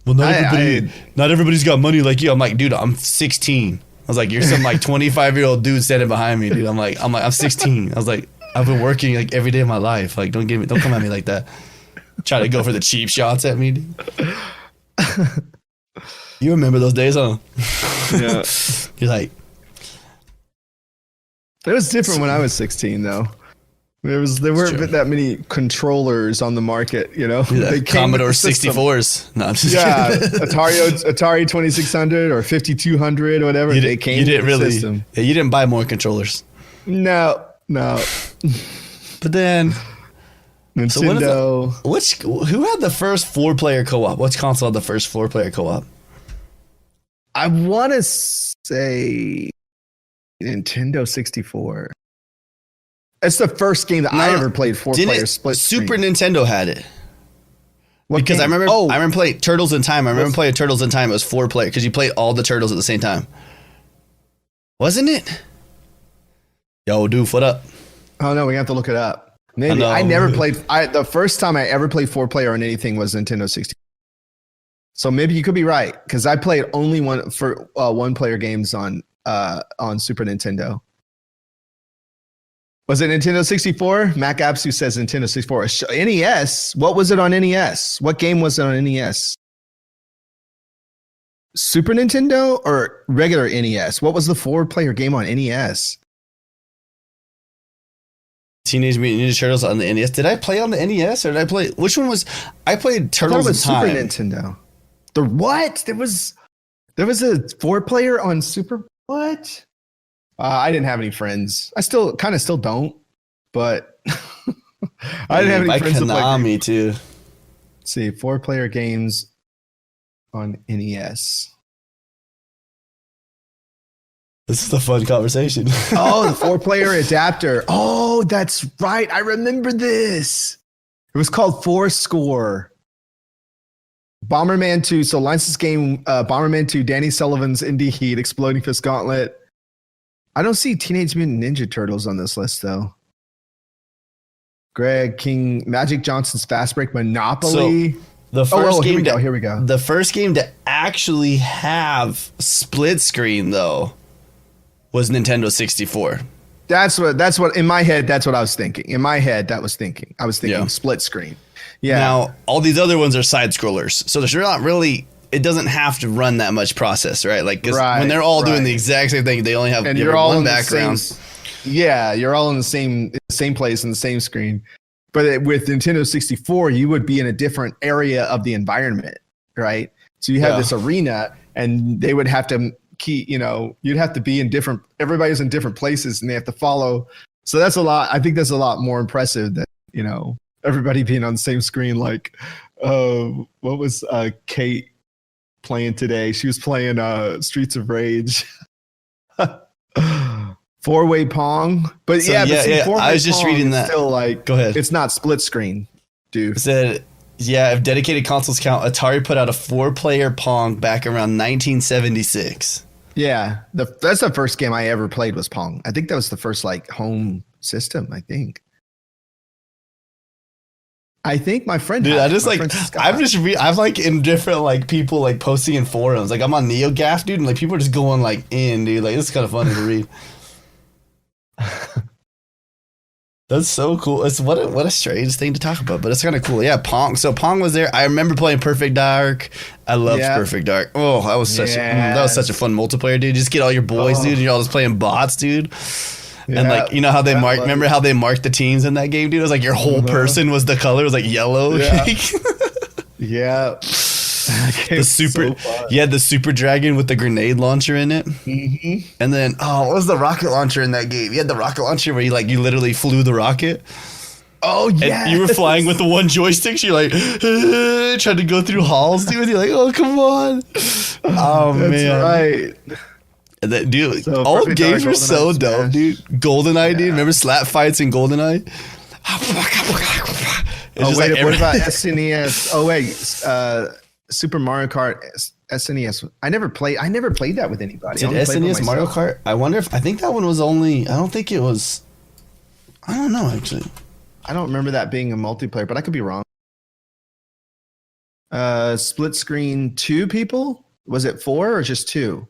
well, not everybody's got money like you. I'm like, dude, I'm 16. I was like, you're some like 25-year-old dude standing behind me, dude. I'm 16. I was like, I've been working like every day of my life. Like, don't come at me like that. Try to go for the cheap shots at me, dude. You remember those days, huh? Yeah. You're like, it was different when I was 16, though. There weren't that many controllers on the market, you know. Yeah, they Commodore 64s. No, I'm just kidding. Atari 2600 or 5200 or whatever. You system. Yeah, you didn't buy more controllers. No. But then Nintendo. Who had the first 4-player co-op? Which console had the first 4-player co-op? I want to say Nintendo 64. It's the first game that I ever played 4-player split screen. Super Nintendo had it. What because game? I remember playing Turtles in Time. I remember playing Turtles in Time. It was 4-player because you played all the turtles at the same time. Wasn't it? Yo, dude, what up? Oh no, we have to look it up. Maybe I never played. The first time I ever played 4-player on anything was Nintendo 64. So maybe you could be right because I played only one-player games on Super Nintendo. Was it Nintendo 64? Mac Absu says Nintendo 64. NES. What was it on NES? What game was it on NES? Super Nintendo or regular NES? What was the 4-player game on NES? Teenage Mutant Ninja Turtles on the NES. Did I play on the NES or did I play? Which one was? I played Turtles in Time. Super Nintendo. The what? There was a 4-player on Super. What? I didn't have any friends. I still don't, but I didn't have any friends. Konami too. Let's see, 4-player games on NES. This is a fun conversation. Oh, the 4-player adapter. Oh, that's right. I remember this. It was called Fourscore. Bomberman 2. So License game, Bomberman 2, Danny Sullivan's Indie Heat, Exploding Fist Gauntlet. I don't see Teenage Mutant Ninja Turtles on this list, though. Greg King, Magic Johnson's Fast Break, Monopoly. So the first game. Here we go. The first game to actually have split screen, though, was Nintendo 64. That's what in my head. That's what I was thinking. In my head, I was thinking split screen. Yeah. Now all these other ones are side scrollers, so there's not really. It doesn't have to run that much process, right? Like, because when they're all doing the exact same thing, they only have you're all one in background. You're all in the same place in the same screen. But with Nintendo 64, you would be in a different area of the environment, right? So you have this arena, and they would have to you'd have to be in different. Everybody's in different places, and they have to follow. So that's a lot. I think that's a lot more impressive than everybody being on the same screen. Like, what was Kate playing today? She was playing Streets of Rage. 4-way Pong. But I was just reading that. Still, like, go ahead. It's not split screen, dude. It said, if dedicated consoles count, Atari put out a 4-player Pong back around 1976. Yeah, that's the first game I ever played was Pong. I think that was the first home system. I think my friend. Dude, I'm like in different people posting in forums. Like I'm on NeoGaf, dude, and people are just going in, dude. Like it's kind of funny to read. That's so cool. It's what a strange thing to talk about, but it's kind of cool. Yeah, Pong. So Pong was there. I remember playing Perfect Dark. I loved Perfect Dark. Oh, that was such a fun multiplayer, dude. Just get all your boys, dude. You're all just playing bots, dude. Yeah, and how they marked. Remember how they marked the teams in that game, dude? It was like your whole person was the color. It was like yellow. Yeah. Yeah. The super dragon with the grenade launcher in it. Mm-hmm. And then what was the rocket launcher in that game? You had the rocket launcher where you literally flew the rocket. Oh yeah. And you were flying with the one joystick. So you're trying to go through halls, dude. You're like, oh come on. Oh man. That's right. Dude, old games were so dope, dude. GoldenEye, dude. Remember slap fights in GoldenEye? Oh, wait, what about SNES? Oh, wait, Super Mario Kart SNES. I never played that with anybody. Did SNES Mario Kart? I wonder if I think that one was only. I don't think it was. I don't know actually. I don't remember that being a multiplayer, but I could be wrong. Split screen 2 people? Was it 4 or just 2?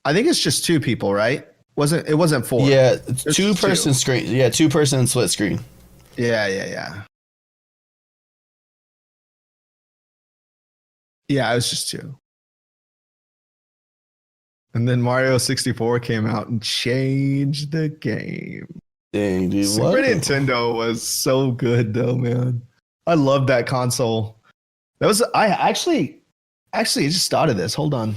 I think it's just 2 people, right? It wasn't 4. Yeah, it's 2-person screen. Yeah, 2-person split screen. Yeah. Yeah, it was just 2. And then Mario 64 came out and changed the game. Dang, dude. Super Nintendo was so good though, man. I love that console. I actually just thought of this. Hold on.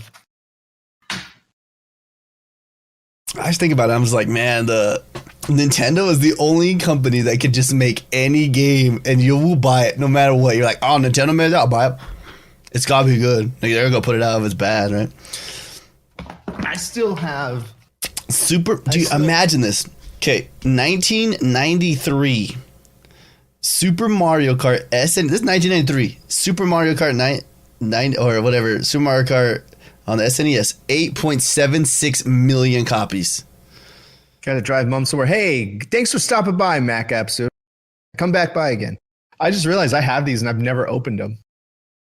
I was thinking about it. I was like, man, the Nintendo is the only company that can just make any game and you will buy it no matter what. You're like, oh, Nintendo made it, I'll buy it. It's gotta be good. Like, they're gonna put it out if it's bad, right? I still have imagine this. Okay, 1993. Super Mario Kart this is 1993. Super Mario Kart 9 or whatever. Super Mario Kart on the SNES, 8.76 million copies. Gotta drive mom somewhere. Hey, thanks for stopping by, Mac Apsu. Come back by again. I just realized I have these and I've never opened them.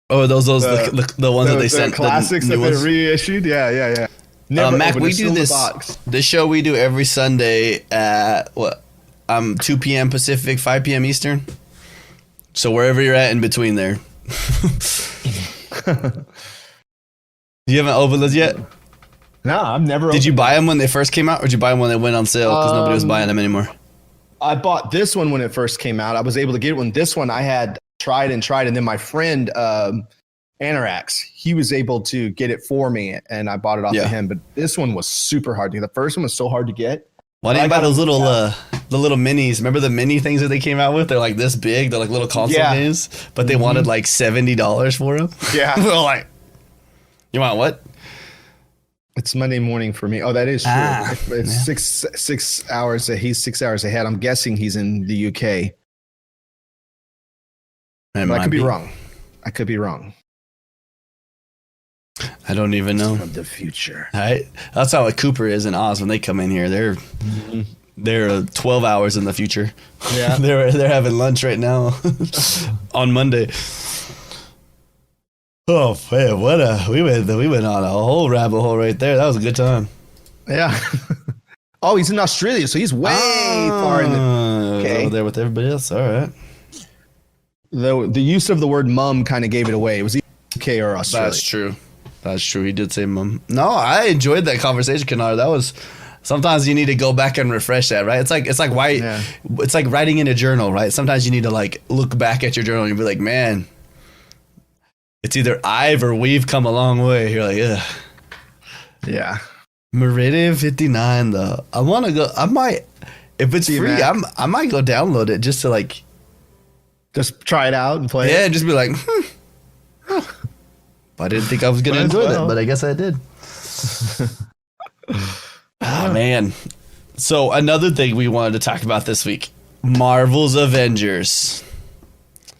Oh, those the ones that they sent. Classics that they reissued? Yeah. Mac, we do this show we do every Sunday at 2 p.m. Pacific, 5 p.m. Eastern. So wherever you're at in between there. You haven't opened those yet? No, I've never. Did you buy them when they first came out, or did you buy them when they went on sale because nobody was buying them anymore? I bought this one when it first came out. I was able to get it when this one I had tried, and then my friend Anorax, he was able to get it for me, and I bought it off of him. But this one was super hard to get. The first one was so hard to get. Why didn't you buy those little the little minis? Remember the mini things that they came out with? They're like this big. They're like little console games, but they wanted like $70 for them. Yeah, we were like, you want what? It's Monday morning for me. Oh, that is true. It's 6 hours. He's 6 hours ahead. I'm guessing he's in the UK. But I could be wrong. I don't even know. From the future. That's how Cooper is in Oz when they come in here. They're 12 hours in the future. Yeah, they're having lunch right now on Monday. Oh man, we went on a whole rabbit hole right there. That was a good time. Yeah. Oh, he's in Australia, so he's way far in the over there with everybody else. All right. The use of the word "mum" kind of gave it away. It was UK or Australia. That's true. He did say "mum." No, I enjoyed that conversation, Kennard. That was. Sometimes you need to go back and refresh that, right? It's like it's like writing in a journal, right? Sometimes you need to like look back at your journal and be like, man. It's either I've or we've come a long way. You're like, ugh. Yeah. Meridian 59 though. I want to go. I might, if it's free, I might go download it just to like, just try it out and play. Yeah, it. Just be like, I didn't think I was gonna enjoy that, but I guess I did. Oh man. So another thing we wanted to talk about this week: Marvel's Avengers.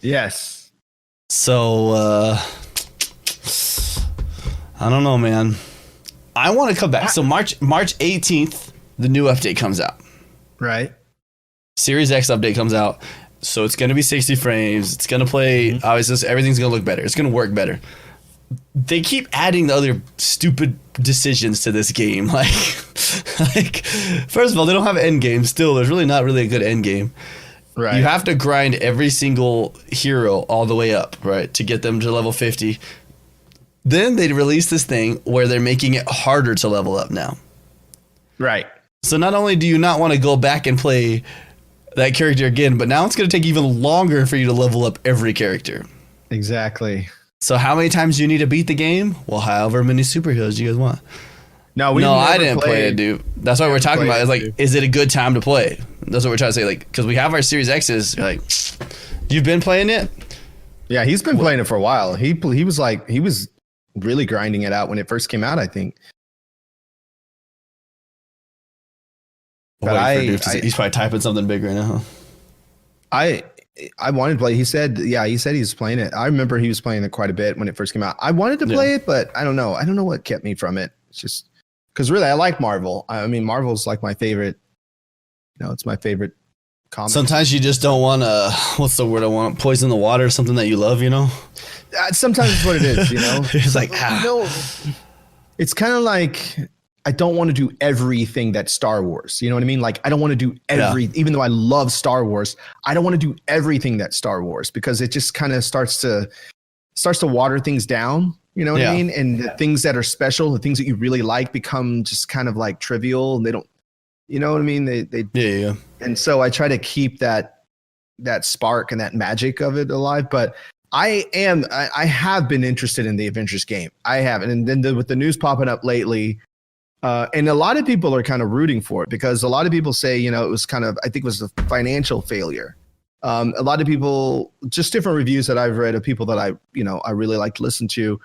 Yes. So, I don't know, man. I want to come back. So March 18th, the new update comes out. Right. Series X update comes out. So it's going to be 60 frames. It's going to play, obviously, everything's going to look better. It's going to work better. They keep adding the other stupid decisions to this game. Like, first of all, they don't have an end game. Still, there's really not really a good end game. Right. You have to grind every single hero all the way up, right, to get them to level 50. Then they release this thing where they're making it harder to level up now. Right. So not only do you not want to go back and play that character again, but now it's going to take even longer for you to level up every character. Exactly. So how many times do you need to beat the game? Well, however many superheroes you guys want. No, I didn't play it, dude. That's what we're talking about. It's like, is it a good time to play? That's what we're trying to say. Like, because we have our Series X's. You're like, you've been playing it? Yeah, he's been playing it for a while. He was really grinding it out when it first came out, I think. But he's probably typing something big right now. I wanted to play. He said he was playing it. I remember he was playing it quite a bit when it first came out. I wanted to play it, but I don't know. I don't know what kept me from it. It's just because really I like Marvel. I mean, Marvel's like my favorite. It's my favorite comic. Sometimes you just don't want to. What's the word I want? Poison the water. Something that you love. Sometimes it's what it is. It's like it's kind of like. I don't want to do everything that's Star Wars. You know what I mean? Like, I don't want to do even though I love Star Wars, I don't want to do everything that's Star Wars because it just kind of starts to water things down. You know what I mean? And the things that are special, the things that you really like become just kind of like trivial and they don't, you know what I mean? They. And so I try to keep that spark and that magic of it alive. But I have been interested in the Avengers game. I have. And then with the news popping up lately, and a lot of people are kind of rooting for it because a lot of people say, it was kind of, I think it was a financial failure. A lot of people, just different reviews that I've read of people that I really like to listen to.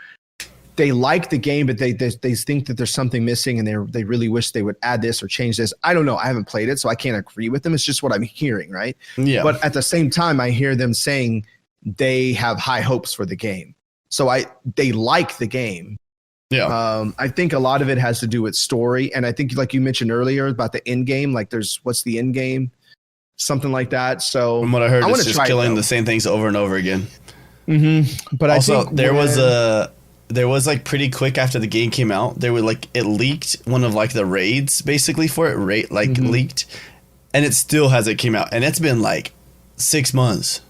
They like the game, but they think that there's something missing and they really wish they would add this or change this. I don't know. I haven't played it, so I can't agree with them. It's just what I'm hearing, right? Yeah. But at the same time, I hear them saying they have high hopes for the game. So they like the game. Yeah. I think a lot of it has to do with story. And I think like you mentioned earlier about the end game, like what's the end game? Something like that. So from what I heard, it's just killing the same things over and over again. Mm-hmm. But also, I think there was like pretty quick after the game came out, there were like, it leaked one of like the raids basically for it, leaked, and it still hasn't came out. And it's been like 6 months.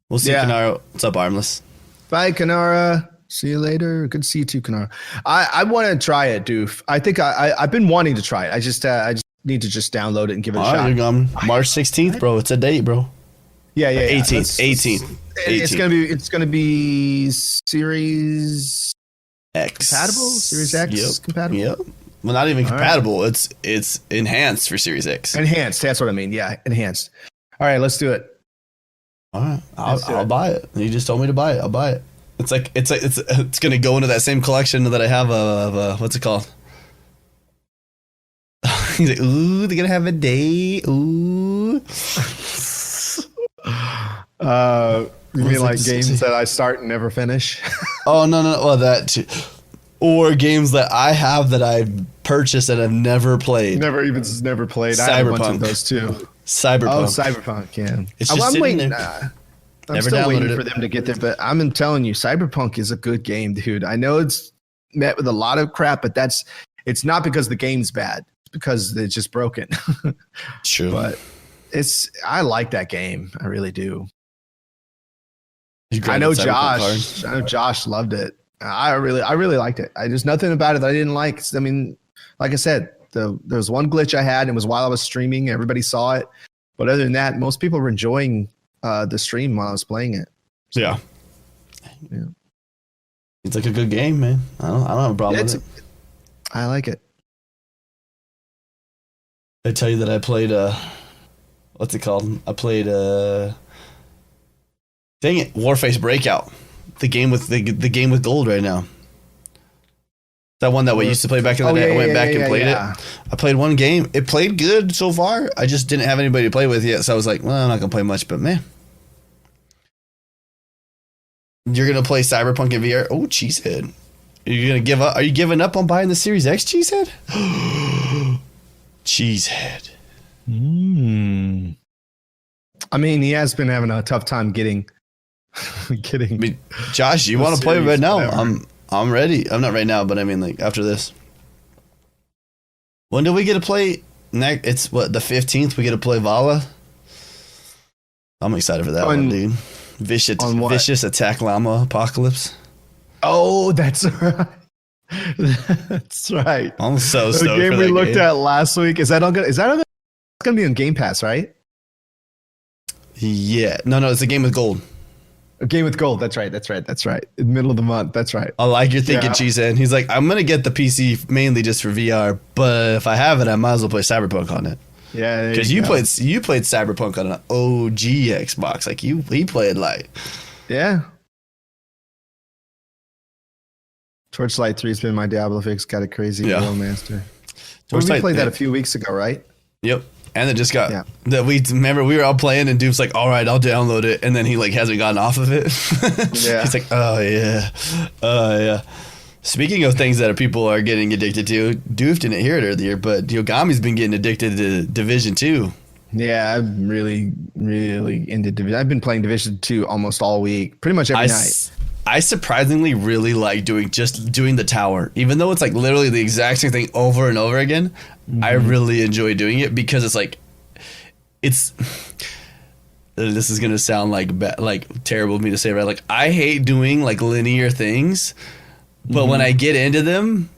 We'll see. Kanara. What's up, Armless? Bye, Kanara. See you later. Good to see you too, Kanara. I want to try it, Doof. I think I've been wanting to try it. I just need to just download it and give it a shot. You're gone. March 16th, bro. It's a date, bro. Yeah. 18th. It's gonna be Series X compatible. Series X compatible. Yep. Well, not even compatible. Right. It's enhanced for Series X. Enhanced. That's what I mean. Yeah, enhanced. All right, let's do it. All right, I'll buy it. You just told me to buy it. I'll buy it. It's gonna go into that same collection that I have of what's it called? He's like, ooh, they're gonna have a day. Ooh. You mean like games that I start and never finish? Oh no. Well, that too. Or games that I have that I've purchased that I've never played. Never played. Cyberpunk. I have a bunch of those too. Cyberpunk. Oh, Cyberpunk. Yeah. It's just I'm waiting. I'm still waiting for them to get there, but I'm telling you, Cyberpunk is a good game, dude. I know it's met with a lot of crap, but it's not because the game's bad. It's because it's just broken. True. But I like that game. I really do. I know Josh loved it. I really liked it. There's nothing about it that I didn't like. I mean, like I said, there was one glitch I had, and it was while I was streaming. Everybody saw it. But other than that, most people were enjoying the stream while I was playing it. So, yeah. It's like a good game, man. I don't have a problem with it. I like it. I tell you that I played what's it called? I played dang it, Warface Breakout. The game with the game with gold right now. That one that we used to play back in the day. I went back and played it. I played one game. It played good so far. I just didn't have anybody to play with yet, so I was like, well, I'm not gonna play much, but man. You're gonna play Cyberpunk in VR? Oh, cheesehead. You're gonna give up? Are you giving up on buying the Series X, cheesehead? Cheesehead. I mean, he has been having a tough time getting. I mean, Josh, you want to play right now? I'm ready. I'm not right now, but I mean, like after this. When do we get to play? Next, it's what, the 15th. We get to play Vala. I'm excited for that one, dude. Vicious Attack Llama Apocalypse. Oh, that's right. That's right. I'm so stoked. The game we looked at last week. Is that gonna be on Game Pass, right? Yeah. No, it's a game with gold. A game with gold. That's right. In the middle of the month. That's right. I like your thinking, Cheesehead. He's like, I'm gonna get the PC mainly just for VR, but if I have it, I might as well play Cyberpunk on it. Yeah, because you played Cyberpunk on an OG Xbox. Like he played like. Yeah. Torchlight 3 has been my Diablo fix. Got a crazy World Master. We played that a few weeks ago, right? Yep. And it just got that we remember we were all playing and Dude's like, all right, I'll download it. And then he like hasn't gotten off of it. Yeah. He's like, oh yeah. Yeah. Speaking of things that people are getting addicted to, Doof didn't hear it earlier, but Yogami's been getting addicted to Division 2. Yeah, I'm really, really into Division. I've been playing Division 2 almost all week, pretty much every night. I surprisingly really like doing the tower, even though it's like literally the exact same thing over and over again. Mm-hmm. I really enjoy doing it because it's like, this is gonna sound like terrible of me to say, right? Like I hate doing like linear things, but when I get into them,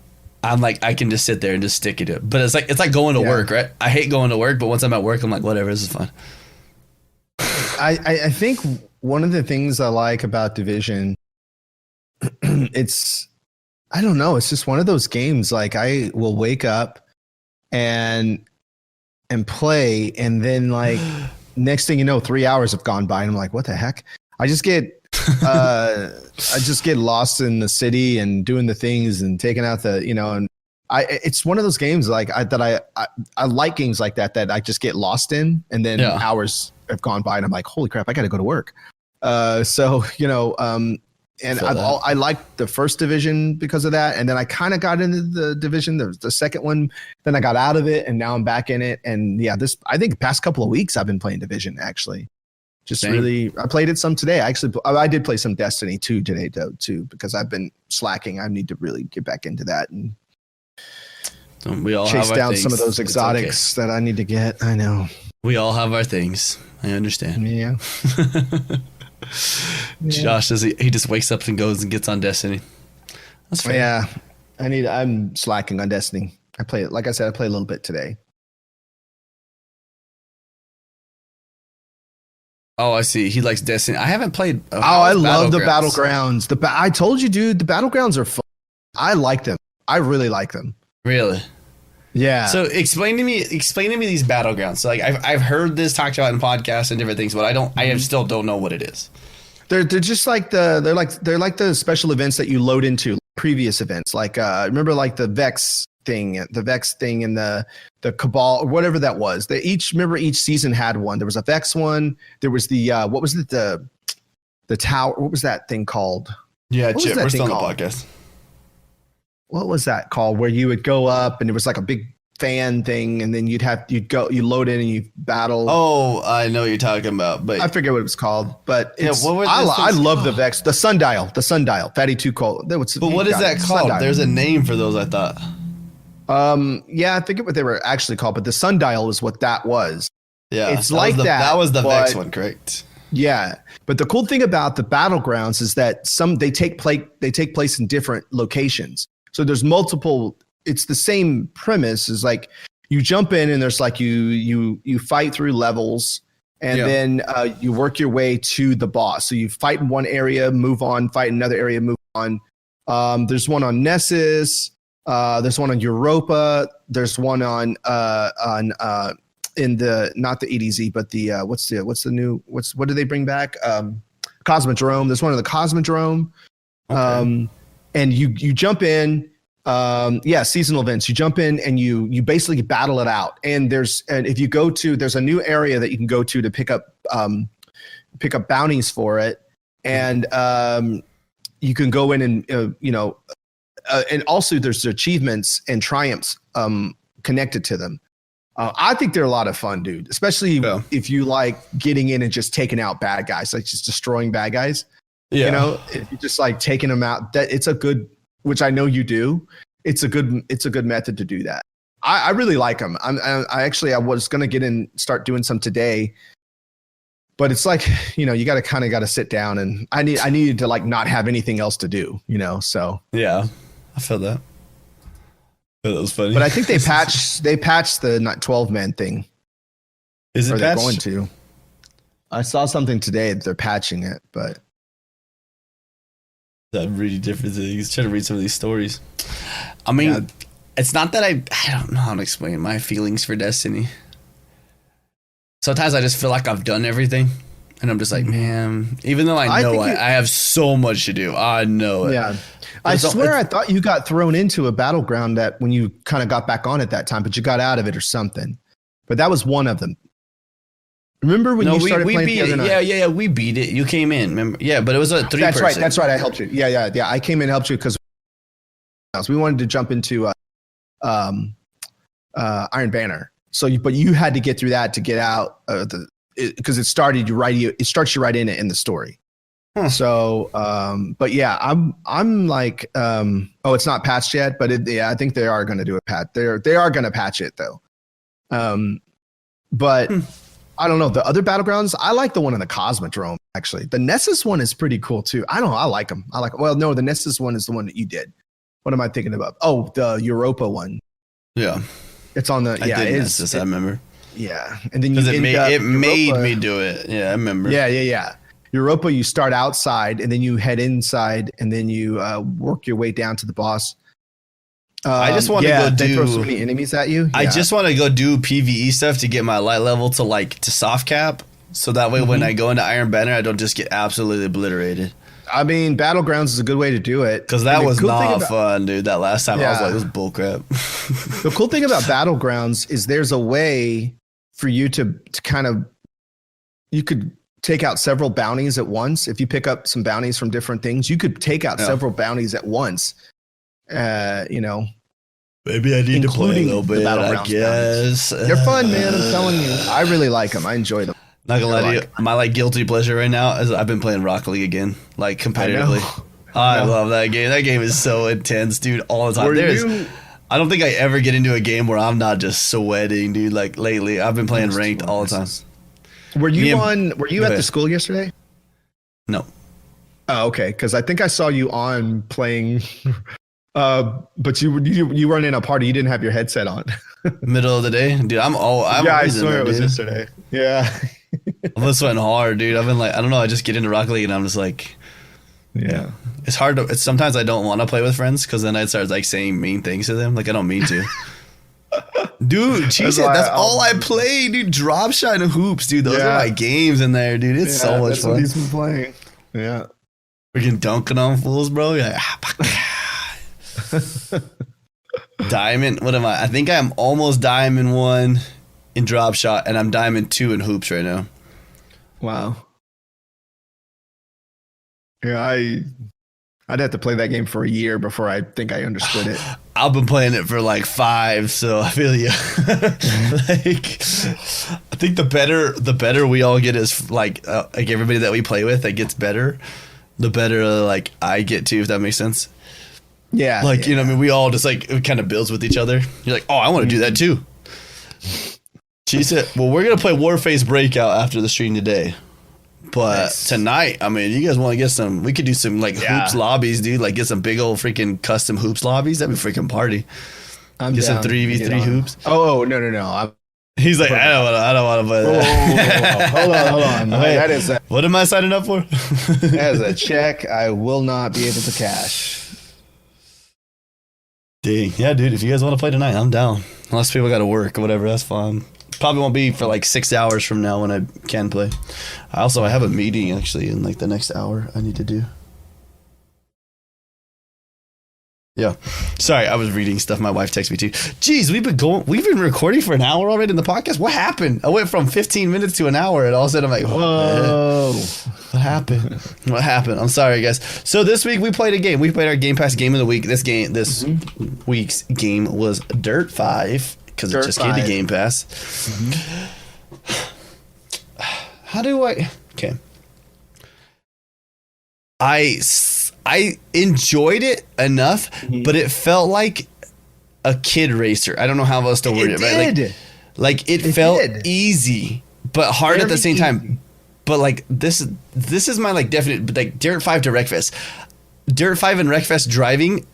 I'm like I can just sit there and just stick to it. But it's like going to work, right? I hate going to work, but once I'm at work, I'm like whatever, this is fun. I think one of the things I like about Division, I don't know, it's just one of those games. Like I will wake up and play, and then like next thing you know, 3 hours have gone by, and I'm like, what the heck? I just get lost in the city and doing the things and taking out and it's one of those games like I like games like that I just get lost in, and then hours have gone by and I'm like, holy crap, I got to go to work. And I liked the first Division because of that, and then I kind of got into the Division, the second one, then I got out of it, and now I'm back in it. And yeah, I think the past couple of weeks I've been playing Division actually. I played it some today. I did play some Destiny 2 today too, because I've been slacking. I need to really get back into that and we all chase down some of those exotics that I need to get. I know. We all have our things. I understand. Yeah. Josh says he just wakes up and goes and gets on Destiny. That's fair. Yeah. I'm slacking on Destiny. I play it. Like I said, I play a little bit today. Oh, I see. He likes Destiny. I haven't played. I love the Battlegrounds. I told you, dude, the Battlegrounds are fun. I like them. I really like them. Really? Yeah. So explain to me these Battlegrounds. So like I've heard this talked about in podcasts and different things, but I still don't know what it is. They're just like they're like the special events that you load into previous events. Like remember like the Vex thing and the Cabal or whatever that was. Each season had one. There was a Vex one. There was the what was it, the tower? What was that thing called? Yeah, Chip, we're still on the podcast. What was that called? Where you would go up and it was like a big fan thing, and then you load in and you battle. Oh, I know what you're talking about, but I forget what it was called. But I love the Vex, the sundial, Fatty 2 Colt. But what is that called? Sundial. There's a name for those, I thought. Yeah, I forget what they were actually called, but the sundial is what that was. Yeah, it's like that. That was the Vex one, correct? Yeah, but the cool thing about the Battlegrounds is that they take place in different locations. So there's multiple. It's the same premise. Is like you jump in and there's like you fight through levels, and then you work your way to the boss. So you fight in one area, move on, fight in another area, move on. There's one on Nessus. There's one on Europa. There's one on in the not the EDZ, but the what do they bring back? Cosmodrome. There's one on the Cosmodrome. Okay. And you jump in, seasonal events. You jump in and you basically battle it out. And there's a new area that you can go to pick up bounties for it. And you can go in and and also there's achievements and triumphs connected to them. I think they're a lot of fun, dude. Especially if you like getting in and just taking out bad guys, like just destroying bad guys. Yeah. If you just like taking them out, that it's a good, which I know you do. It's a good method to do that. I really like them. I was going to get in, start doing some today, but it's like, you got to sit down, and I needed to like not have anything else to do, so. Yeah, I feel that. That was funny. But I think they patched the 12-man thing. Is it they're going to? I saw something today that they're patching it, but. I'm reading different things. Trying to read some of these stories. I mean, it's not that I don't know how to explain my feelings for Destiny. Sometimes I just feel like I've done everything, and I'm just like, man. Even though I know I have so much to do, I know it. Yeah, I swear I thought you got thrown into a battleground that when you kind of got back on at that time, but you got out of it or something. but that was one of them. Remember when you started playing beat the other it. night? Yeah, we beat it. You came in, remember? Yeah, but it was a 3 person. That's right. I helped you. Yeah. I came in and helped you because we wanted to jump into Iron Banner. So, but you had to get through that to get out because it starts you right in it in the story. Huh. So, but yeah, I'm like, it's not patched yet, but I think they are going to do a patch. They are going to patch it though. But I don't know the other Battlegrounds. I like the one in the Cosmodrome actually. The Nessus one is pretty cool too. I don't know. I like them. Well, no, the Nessus one is the one that you did. What am I thinking about? Oh, the Europa one. Yeah. It's on the, I remember. Yeah. And then it made me do it. Yeah, I remember. Yeah. Europa, you start outside and then you head inside and then you work your way down to the boss. I just want to go they throw so many enemies at you. I just want to go do PvE stuff to get my light level to soft cap. So that way when I go into Iron Banner, I don't just get absolutely obliterated. I mean, Battlegrounds is a good way to do it. Because that was not fun, dude. That last time I was like, this is bullcrap. The cool thing about Battlegrounds is there's a way for you to kind of, you could take out several bounties at once. If you pick up some bounties from different things, you could take out several bounties at once. Maybe I need to play a little bit, I guess. They're fun, man. I'm telling you. I really like them. I enjoy them. Not gonna lie to you, my guilty pleasure right now is I've been playing Rocket League again, competitively. I love that game. That game is so intense, dude, all the time. I don't think I ever get into a game where I'm not just sweating, dude. Like lately, I've been playing ranked all the time. Were you at the school yesterday? No. Oh, okay. Because I think I saw you on playing, but you weren't in a party. You didn't have your headset on. Middle of the day, dude. I swear it was yesterday. Yeah. I've been sweating hard, dude. I've been I don't know. I just get into Rocket League and I'm just like, yeah. It's hard to. Sometimes I don't want to play with friends because then I'd start saying mean things to them. I don't mean to. Dude, that's all I play, dude. Drop shot and hoops, dude. Those are my games in there, dude. It's so much fun. What he's been playing. Yeah. Freaking dunking on fools, bro. You're Diamond. What am I? I think I'm almost Diamond 1 in drop shot, and I'm Diamond 2 in hoops right now. Wow. Yeah, I'd have to play that game for a year before I think I understood it. I've been playing it for 5, so I feel you. I think the better we all get is everybody that we play with that gets better, the better I get too, if that makes sense. Yeah. You know what I mean? We all just it kind of builds with each other. You're like, oh, I want to do that too. She said, well, we're going to play Warface Breakout after the stream today. But tonight, I mean, you guys want to get we could do some hoops lobbies, dude. Get some big old freaking custom hoops lobbies. That'd be freaking party. Get some 3v3 hoops. Oh, no. He's like, I don't want to play that. Hold on. That is what am I signing up for? That is a check I will not be able to cash. Dang. Yeah, dude, if you guys want to play tonight, I'm down. Unless people got to work or whatever, that's fine. Probably won't be for 6 hours from now when I can play. I have a meeting actually in the next hour I need to do. Yeah. Sorry, I was reading stuff my wife texted me too. Jeez, we've been recording for an hour already in the podcast. What happened? I went from 15 minutes to an hour and all of a sudden I'm like, whoa. What happened? What happened? I'm sorry, guys. So this week we played a game. We played our Game Pass game of the week. This week's game was Dirt 5 because it just came to Game Pass. How do I? Okay. I enjoyed it enough, but it felt like a kid racer. I don't know how else to word it. Right? It felt easy, but hard at the same time. But this is my definite Dirt 5 to Wreckfest. Dirt 5 and Wreckfest driving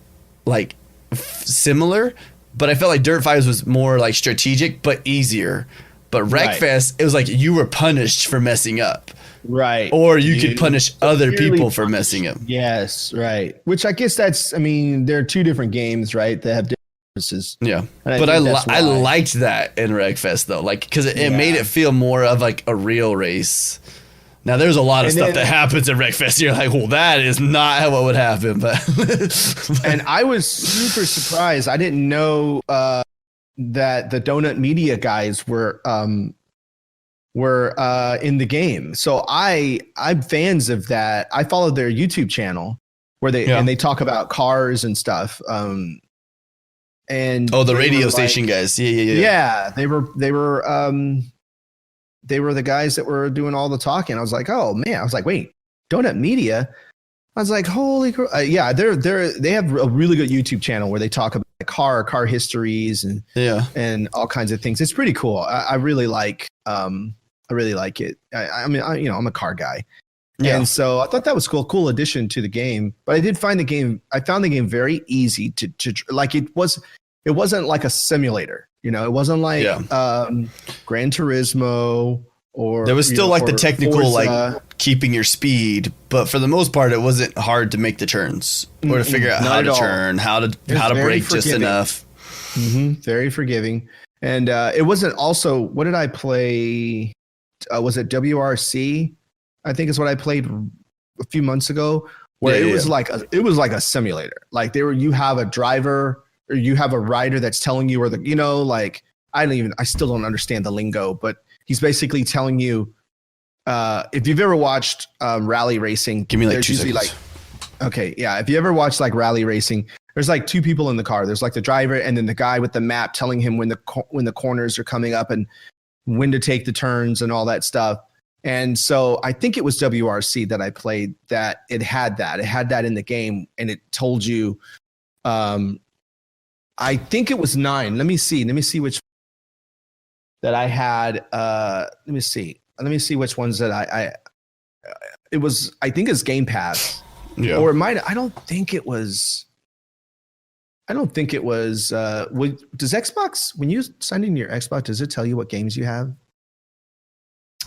similar, but I felt like Dirt 5 was more strategic but easier. But Wreckfest, it was you were punished for messing up. Right. Or you could punish other people for messing up. Yes, right. Which I guess there are two different games, right? That have different purposes. Yeah. But I liked that in Wreckfest though. Because it made it feel more of a real race. Now there's a lot of stuff that happens at Wreckfest. You're like, well, that is not how it would happen. But and I was super surprised. I didn't know that the Donut Media guys were in the game. So I'm fans of that. I followed their YouTube channel where they talk about cars and stuff. And the radio station guys. Yeah, they were the guys that were doing all the talking. I was like, oh man, I was like, wait, Donut Media. I was like, holy crap. Yeah, they have a really good YouTube channel where they talk about car histories and all kinds of things. It's pretty cool. I really like it. I mean, I'm a car guy. Yeah. And so I thought that was cool addition to the game. But I found the game very easy to like. It wasn't like a simulator, you know. It wasn't like Gran Turismo or there was still like the technical Forza. Like keeping your speed, but for the most part, it wasn't hard to make the turns or to figure out how to turn, how to brake just enough. Mm-hmm. Very forgiving, and it wasn't also. What did I play? Was it WRC? I think is what I played a few months ago, where it was like a simulator. Like you have a driver or you have a rider that's telling you, or like I still don't understand the lingo, but he's basically telling you. If you've ever watched rally racing, give me like 2 seconds. Okay, yeah. If you ever watched like rally racing, there's like two people in the car. There's like the driver and then the guy with the map telling him when the corners are coming up and when to take the turns and all that stuff. And so I think it was WRC that I played that it had that in the game, and it told you, I think it was 9. Let me see which that I had. Let me see which ones that it was, I think it's Game Pass. Yeah. Or it might, I don't think it was, does Xbox, when you sign in your Xbox, does it tell you what games you have?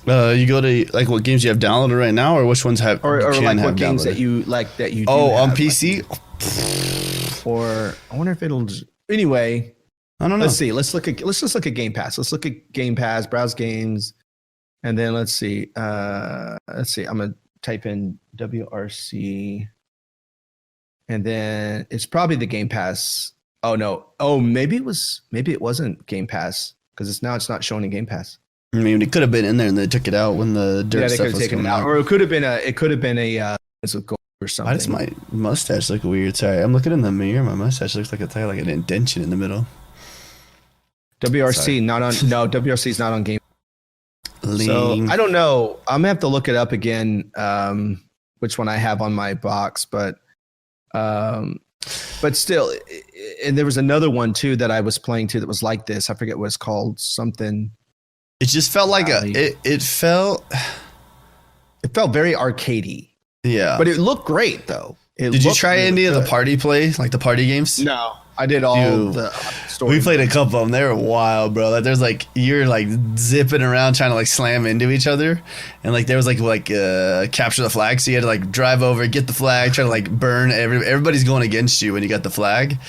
You go to like what games you have downloaded right now, or which ones have, or like what games that you do on PC? Or I wonder if it'll, anyway, I don't know. Let's see. Let's just look at Game Pass. Let's look at Game Pass, browse games. And then let's see. I'm gonna type in WRC, and then it's probably the Game Pass. Oh no. Oh, maybe it wasn't Game Pass because it's not showing in Game Pass. I mean, it could have been in there and they took it out when the dirt stuff was taken out. Or it could have been a gold or something. Why does my mustache look weird? Sorry, I'm looking in the mirror. My mustache looks like it's like an indentation in the middle. WRC WRC is not on Game. So I don't know. I'm gonna have to look it up again. Which one I have on my box, but still, and there was another one too that I was playing too that was like this. I forget what it's called. Something. It just felt like it felt very arcadey. Yeah, but it looked great though. Did you try any of the party play, like the party games? No. I did all the story. We played a couple of them. They were wild, bro. Like there's like you're like zipping around trying to like slam into each other, and like there was like capture the flag. So you had to like drive over, get the flag, try to like burn everybody's going against you when you got the flag,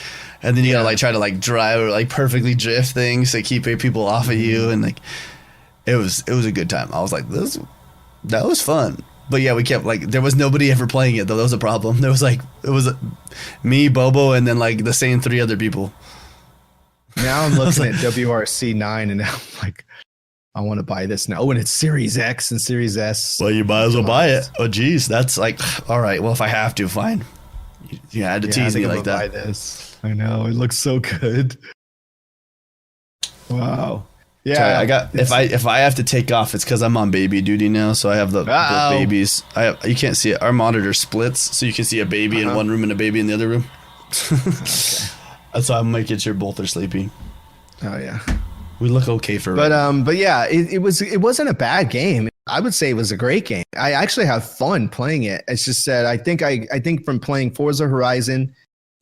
and then you gotta like try to like drive or like perfectly drift things to keep people off of you, and like it was a good time. I was like that was fun. But yeah, we kept like there was nobody ever playing it though. That was a problem. There was like it was me, Bobo, and then like the same 3 other people. Now I'm looking at WRC 9, and now I'm like, I want to buy this now. Oh, and it's Series X and Series S. Well, you might as well buy it. Oh, geez, that's like all right. Well, if I have to, fine. You had to tease me like that. Buy this. I know it looks so good. Wow. Yeah, sorry, I got if I have to take off, it's because I'm on baby duty now, so I have the babies. You can't see it. Our monitor splits, so you can see a baby in one room and a baby in the other room. Okay. That's why I'm making sure both are sleeping. Oh yeah, we look okay for. But yeah, it wasn't a bad game. I would say it was a great game. I actually have fun playing it. It's just that I think from playing Forza Horizon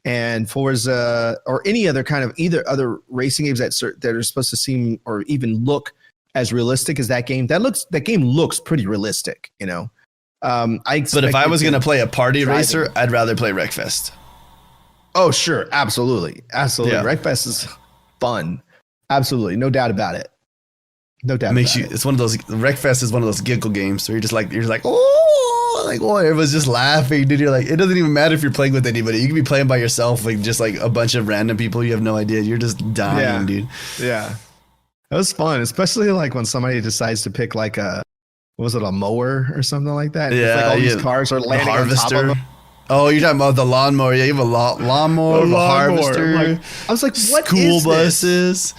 and Forza or any other kind of either other racing games that are supposed to seem or even look as realistic as that game, that game looks pretty realistic, you know. But if I was going to play a party racer, I'd rather play Wreckfest. Oh, sure. Absolutely. Yeah. Wreckfest is fun. Absolutely. No doubt about it. No doubt. It's one of those, Wreckfest is one of those giggle games where you're just like, oh, like, oh, everyone's just laughing, dude. You're like, it doesn't even matter if you're playing with anybody. You can be playing by yourself, like just like a bunch of random people. You have no idea. You're just dying, dude. Yeah. That was fun, especially like when somebody decides to pick like a, what was it, a mower or something like that? Yeah. It's like all these cars are landing on top of them. Oh, you're talking about the lawnmower. Yeah, you have a lawnmower, a harvester. Like, I was like, what school is buses.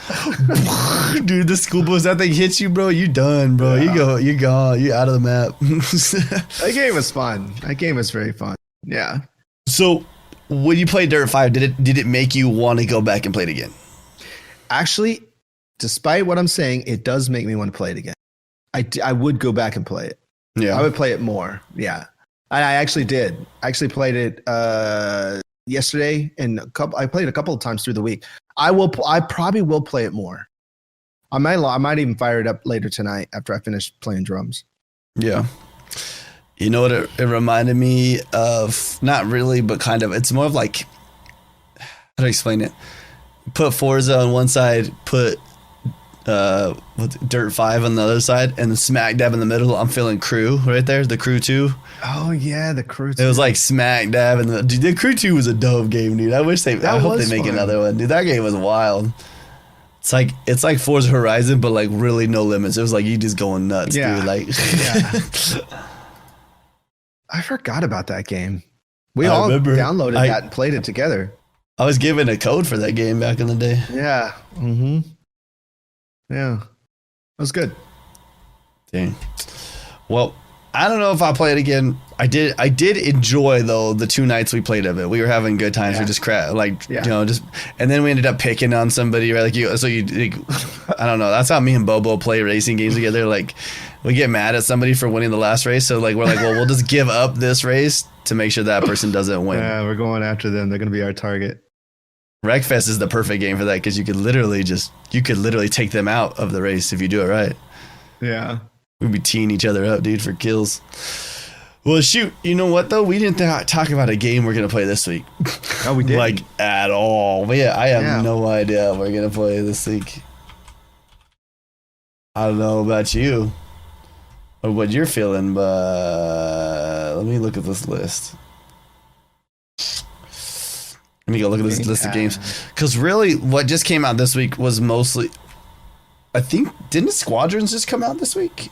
Dude, the school bus, that thing hits you, bro. You done, bro. Yeah. You're gone. You're out of the map. That game was fun. That game was very fun. Yeah. So when you played Dirt 5, did it make you want to go back and play it again? Actually, despite what I'm saying, it does make me want to play it again. I would go back and play it. Yeah. I would play it more. Yeah. I actually did. I actually played it yesterday, and I played a couple of times through the week. I probably will play it more. I might even fire it up later tonight after I finish playing drums. Yeah. You know what it reminded me of? Not really, but kind of. It's more of like, how do I explain it? Put Forza on one side, put Dirt 5 on the other side, and the smack dab in the middle, I'm feeling Crew right there, the Crew 2. Oh yeah, the Crew 2. It was like smack dab, and the Crew 2 was a dope game, dude. I hope they make another one, dude. That game was wild. It's like Forza Horizon, but like really no limits. It was like you just going nuts, dude. Like, I forgot about that game. We all downloaded that and played it together. I was given a code for that game back in the day. Yeah. Mm-hmm. Yeah. That was good. Dang. Well, I don't know if I'll play it again. I did enjoy though the 2 nights we played of it. We were having good times. We just and then we ended up picking on somebody, right? I don't know. That's how me and Bobo play racing games together. Like we get mad at somebody for winning the last race, so like we're like, well, we'll just give up this race to make sure that person doesn't win. Yeah, we're going after them. They're going to be our target. Wreckfest is the perfect game for that because you could literally take them out of the race if you do it right. Yeah. We'd be teeing each other up, dude, for kills. Well, shoot. You know what, though? We didn't talk about a game we're going to play this week. Oh, we didn't? Like, at all. But yeah, I have no idea what we're going to play this week. I don't know about you or what you're feeling, but let me look at this list. Let me go look at this list of games. Because really, what just came out this week was mostly... I think... Didn't Squadrons just come out this week?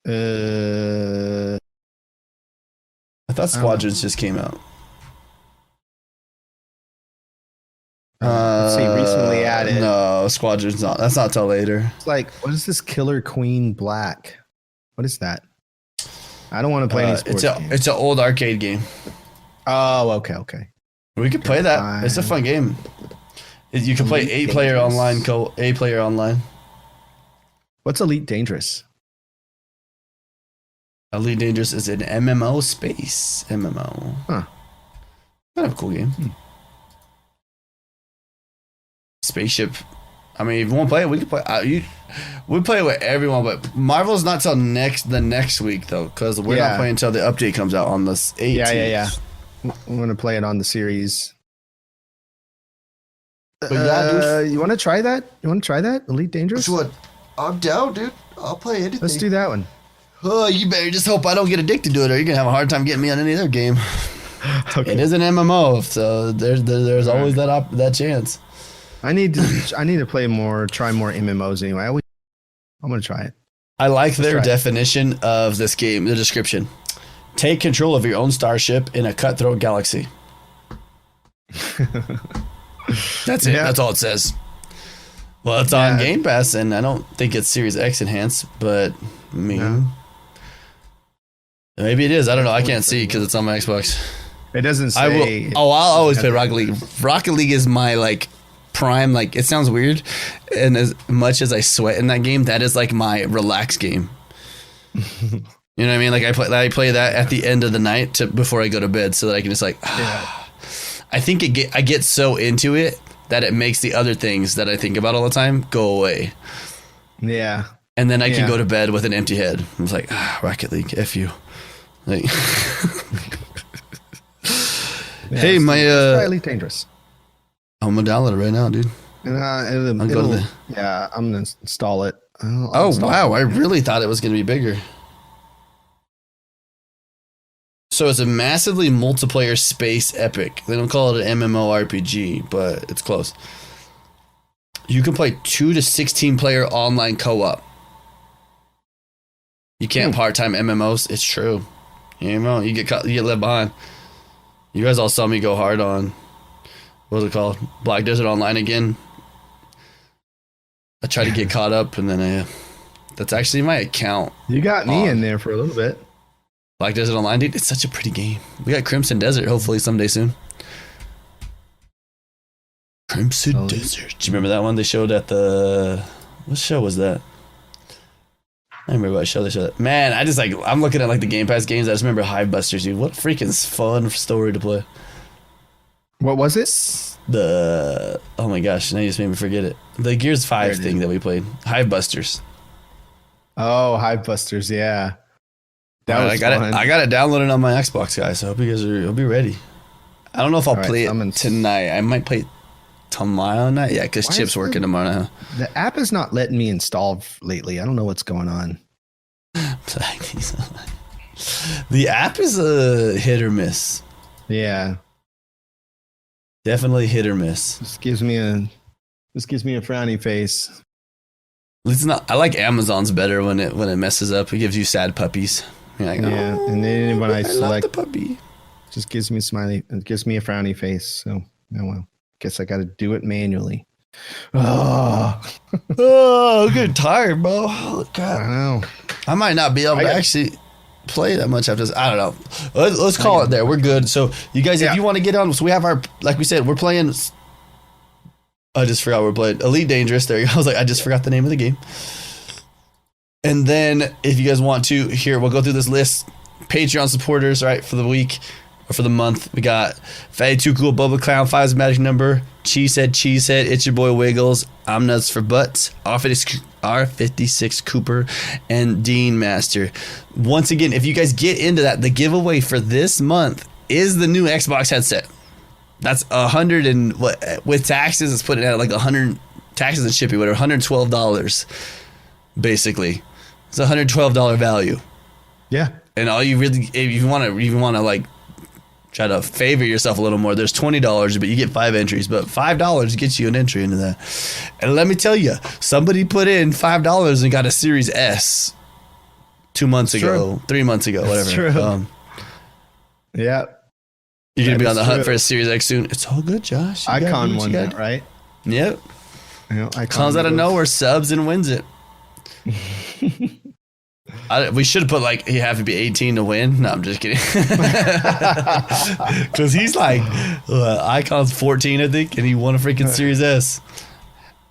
I thought Squadrons just came out. Let's see, recently added. No, Squadrons not. That's not till later. It's like, what is this Killer Queen Black? What is that? I don't want to play any sports games. It's an old arcade game. Oh, okay. We could play that. It's a fun game. You can play 8-player online, 8-player online. What's Elite Dangerous? Elite Dangerous is an MMO space. MMO. Huh. Kind of a cool game. Spaceship. I mean, if you want to play it, we can play. We play it with everyone, but Marvel's not till the next week though, because we're not playing until the update comes out on the 18th. Yeah. I'm gonna play it on the series. But you want to try that? Elite Dangerous? Which one? I'm down, dude. I'll play anything. Let's do that one. Oh, you better just hope I don't get addicted to it, or you're gonna have a hard time getting me on any other game. Okay. It is an MMO, so there's always that chance. I need to try more MMOs anyway. I'm gonna try it. I like their definition of this game. The description: take control of your own starship in a cutthroat galaxy. That's it. That's all it says. Well, it's on Game Pass, and I don't think it's Series X enhanced, but maybe it is. I don't know. I can't see because it's on my Xbox. It doesn't say. I'll always play Rocket League. Rocket League is my like prime. Like, it sounds weird, and as much as I sweat in that game, that is like my relax game. You know what I mean? Like I play that at the end of the night before I go to bed, so that I can just like. I think I get so into it that it makes the other things that I think about all the time go away. Yeah. And then I can go to bed with an empty head. I was like, Rocket League, F you. Like, hey, try Elite Dangerous. I'm gonna download it right now, dude. I'm gonna install it. Wow, I really thought it was gonna be bigger. So it's a massively multiplayer space epic. They don't call it an MMORPG, but it's close. You can play 2 to 16 player online co-op. You can't part-time MMOs. It's true. You know, you get left behind. You guys all saw me go hard on, what was it called? Black Desert Online again. I tried to get caught up, and then that's actually my account. You got me in there for a little bit. Black Desert Online, dude, it's such a pretty game. We got Crimson Desert, hopefully someday soon. Crimson Desert. Do you remember that one they showed at the... What show was that? I don't remember what show they showed. Man, I just like... I'm looking at like the Game Pass games. I just remember Hive Busters, dude. What a freaking fun story to play. What was it? Oh my gosh, now you just made me forget it. The Gears 5 thing that we played. Hive Busters. Oh, Hive Busters, yeah. That was fun. I got it downloaded on my Xbox, guys. So I hope you guys will be ready. I don't know if I'll play it tonight. I might play it tomorrow night. Yeah, because Chip's working tomorrow now. The app is not letting me install lately. I don't know what's going on. The app is a hit or miss. Yeah. Definitely hit or miss. This gives me a frowny face. At least not. I like Amazon's better when it messes up. It gives you sad puppies. Like, yeah, and then when I select the puppy, it just gives me a smiley. It gives me a frowny face. So, oh well. Guess I got to do it manually. Oh, I'm getting tired, bro. Oh, God. I know. I might not be able to actually play that much after this. I don't know. Let's call it there. We're good. So, you guys, if you want to get on, so we have our, like we said, we're playing. I just forgot we're playing Elite Dangerous. There you go. I was like, I just forgot the name of the game. And then, if you guys want to, here, we'll go through this list. Patreon supporters, right, for the week or for the month. We got Fatty Too Cool, Bubba Clown, Five's Magic Number, Cheesehead, It's Your Boy Wiggles, I'm Nuts for Butts, R56 Cooper, and Dean Master. Once again, if you guys get into that, the giveaway for this month is the new Xbox headset. That's $100 and what with taxes, it's putting out like $100 taxes and shipping, whatever, $112 basically. It's a $112 value. Yeah. And all you really, if you want to like try to favor yourself a little more, there's $20, but you get 5 entries. But $5 gets you an entry into that. And let me tell you, somebody put in $5 and got a Series S 2 months ago, 3 months ago, whatever. That's true. Yeah. You're going to be on the hunt for a Series X soon. It's all good, Josh. Icon won that, right? Yep. You know, comes out of nowhere, subs and wins it. We should have put like you have to be 18 to win. No, I'm just kidding. Because he's like Icon's 14, I think, and he won a freaking Series S.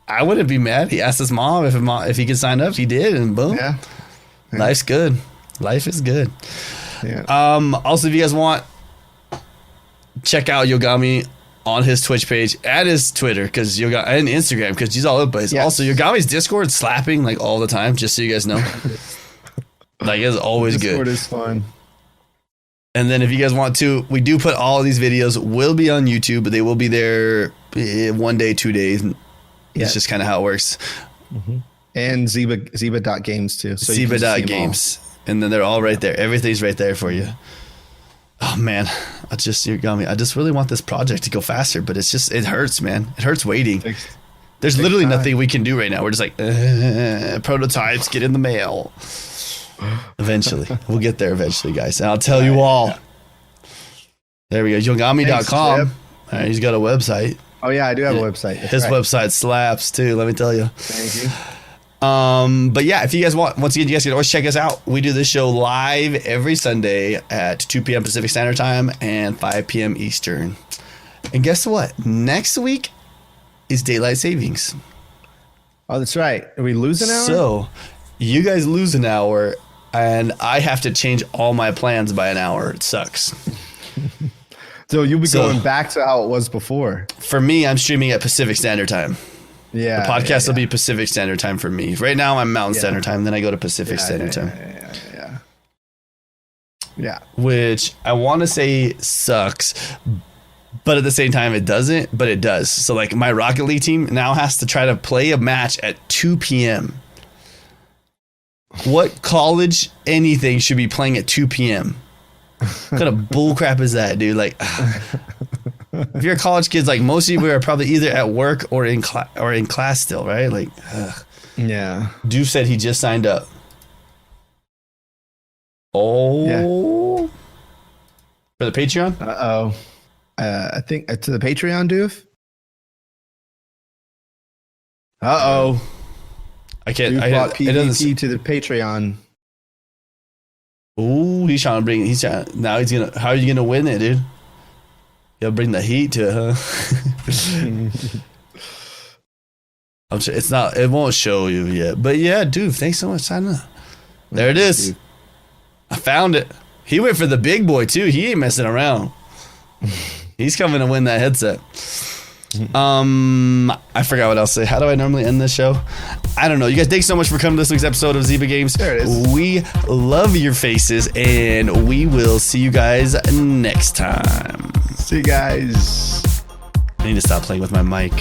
I wouldn't be mad. He asked his mom if he could sign up. He did, and boom. Yeah. Life's good. Life is good. Yeah. Also, if you guys want, check out Yogomi on his Twitch page, at his Twitter, and Instagram, because he's all over the place. Yes. Also, Yogomi's Discord slapping like all the time, just so you guys know. Like, it's always Discord good. Discord is fun. And then if you guys want to, we do put all of these videos, will be on YouTube, but they will be there 1 day, 2 days. It's just kind of how it works. Mm-hmm. And Zyba.games too. So Zyba.games. And then they're all right there. Everything's right there for you. Oh man, I just really want this project to go faster, but it hurts, man. It hurts waiting. There's literally nothing we can do right now. We're just like, prototypes, get in the mail. Eventually. We'll get there eventually, guys. And I'll tell you all. There we go. Yogami.com. All right, he's got a website. Oh yeah, I do have a website. His website slaps too, let me tell you. Thank you. But yeah, if you guys want, once again, you guys can always check us out. We do this show live every Sunday at 2 p.m. Pacific Standard Time and 5 p.m. Eastern. And guess what? Next week is Daylight Savings. Oh, that's right. Are we losing an hour? So you guys lose an hour, and I have to change all my plans by an hour. It sucks. So you'll be going back to how it was before. For me, I'm streaming at Pacific Standard Time. Yeah. The podcast will be Pacific Standard Time for me. Right now, I'm Mountain Standard Time. Then I go to Pacific Standard Time. Yeah. Which I want to say sucks, but at the same time, it doesn't, but it does. So, like, my Rocket League team now has to try to play a match at 2 p.m. What college anything should be playing at 2 p.m.? What kind of bull crap is that, dude? Like, if you're a college kid, like most of you are probably either at work or in class still, right? Like, yeah. Doof said he just signed up. Oh, yeah. For the Patreon? I think to the Patreon, Doof. I can't. Doof bought PvP to the Patreon. Ooh, he's trying to bring. Now he's gonna. How are you gonna win it, dude? You'll bring the heat to it, huh? I'm sure it's not. It won't show you yet, but yeah, dude. Thanks so much, signing up. There it is. Dude. I found it. He went for the big boy too. He ain't messing around. He's coming to win that headset. I forgot what else to say. How do I normally end this show? I don't know. You guys, thanks so much for coming to this week's episode of Zyba Games. There it is. We love your faces, and we will see you guys next time. See you guys. I need to stop playing with my mic.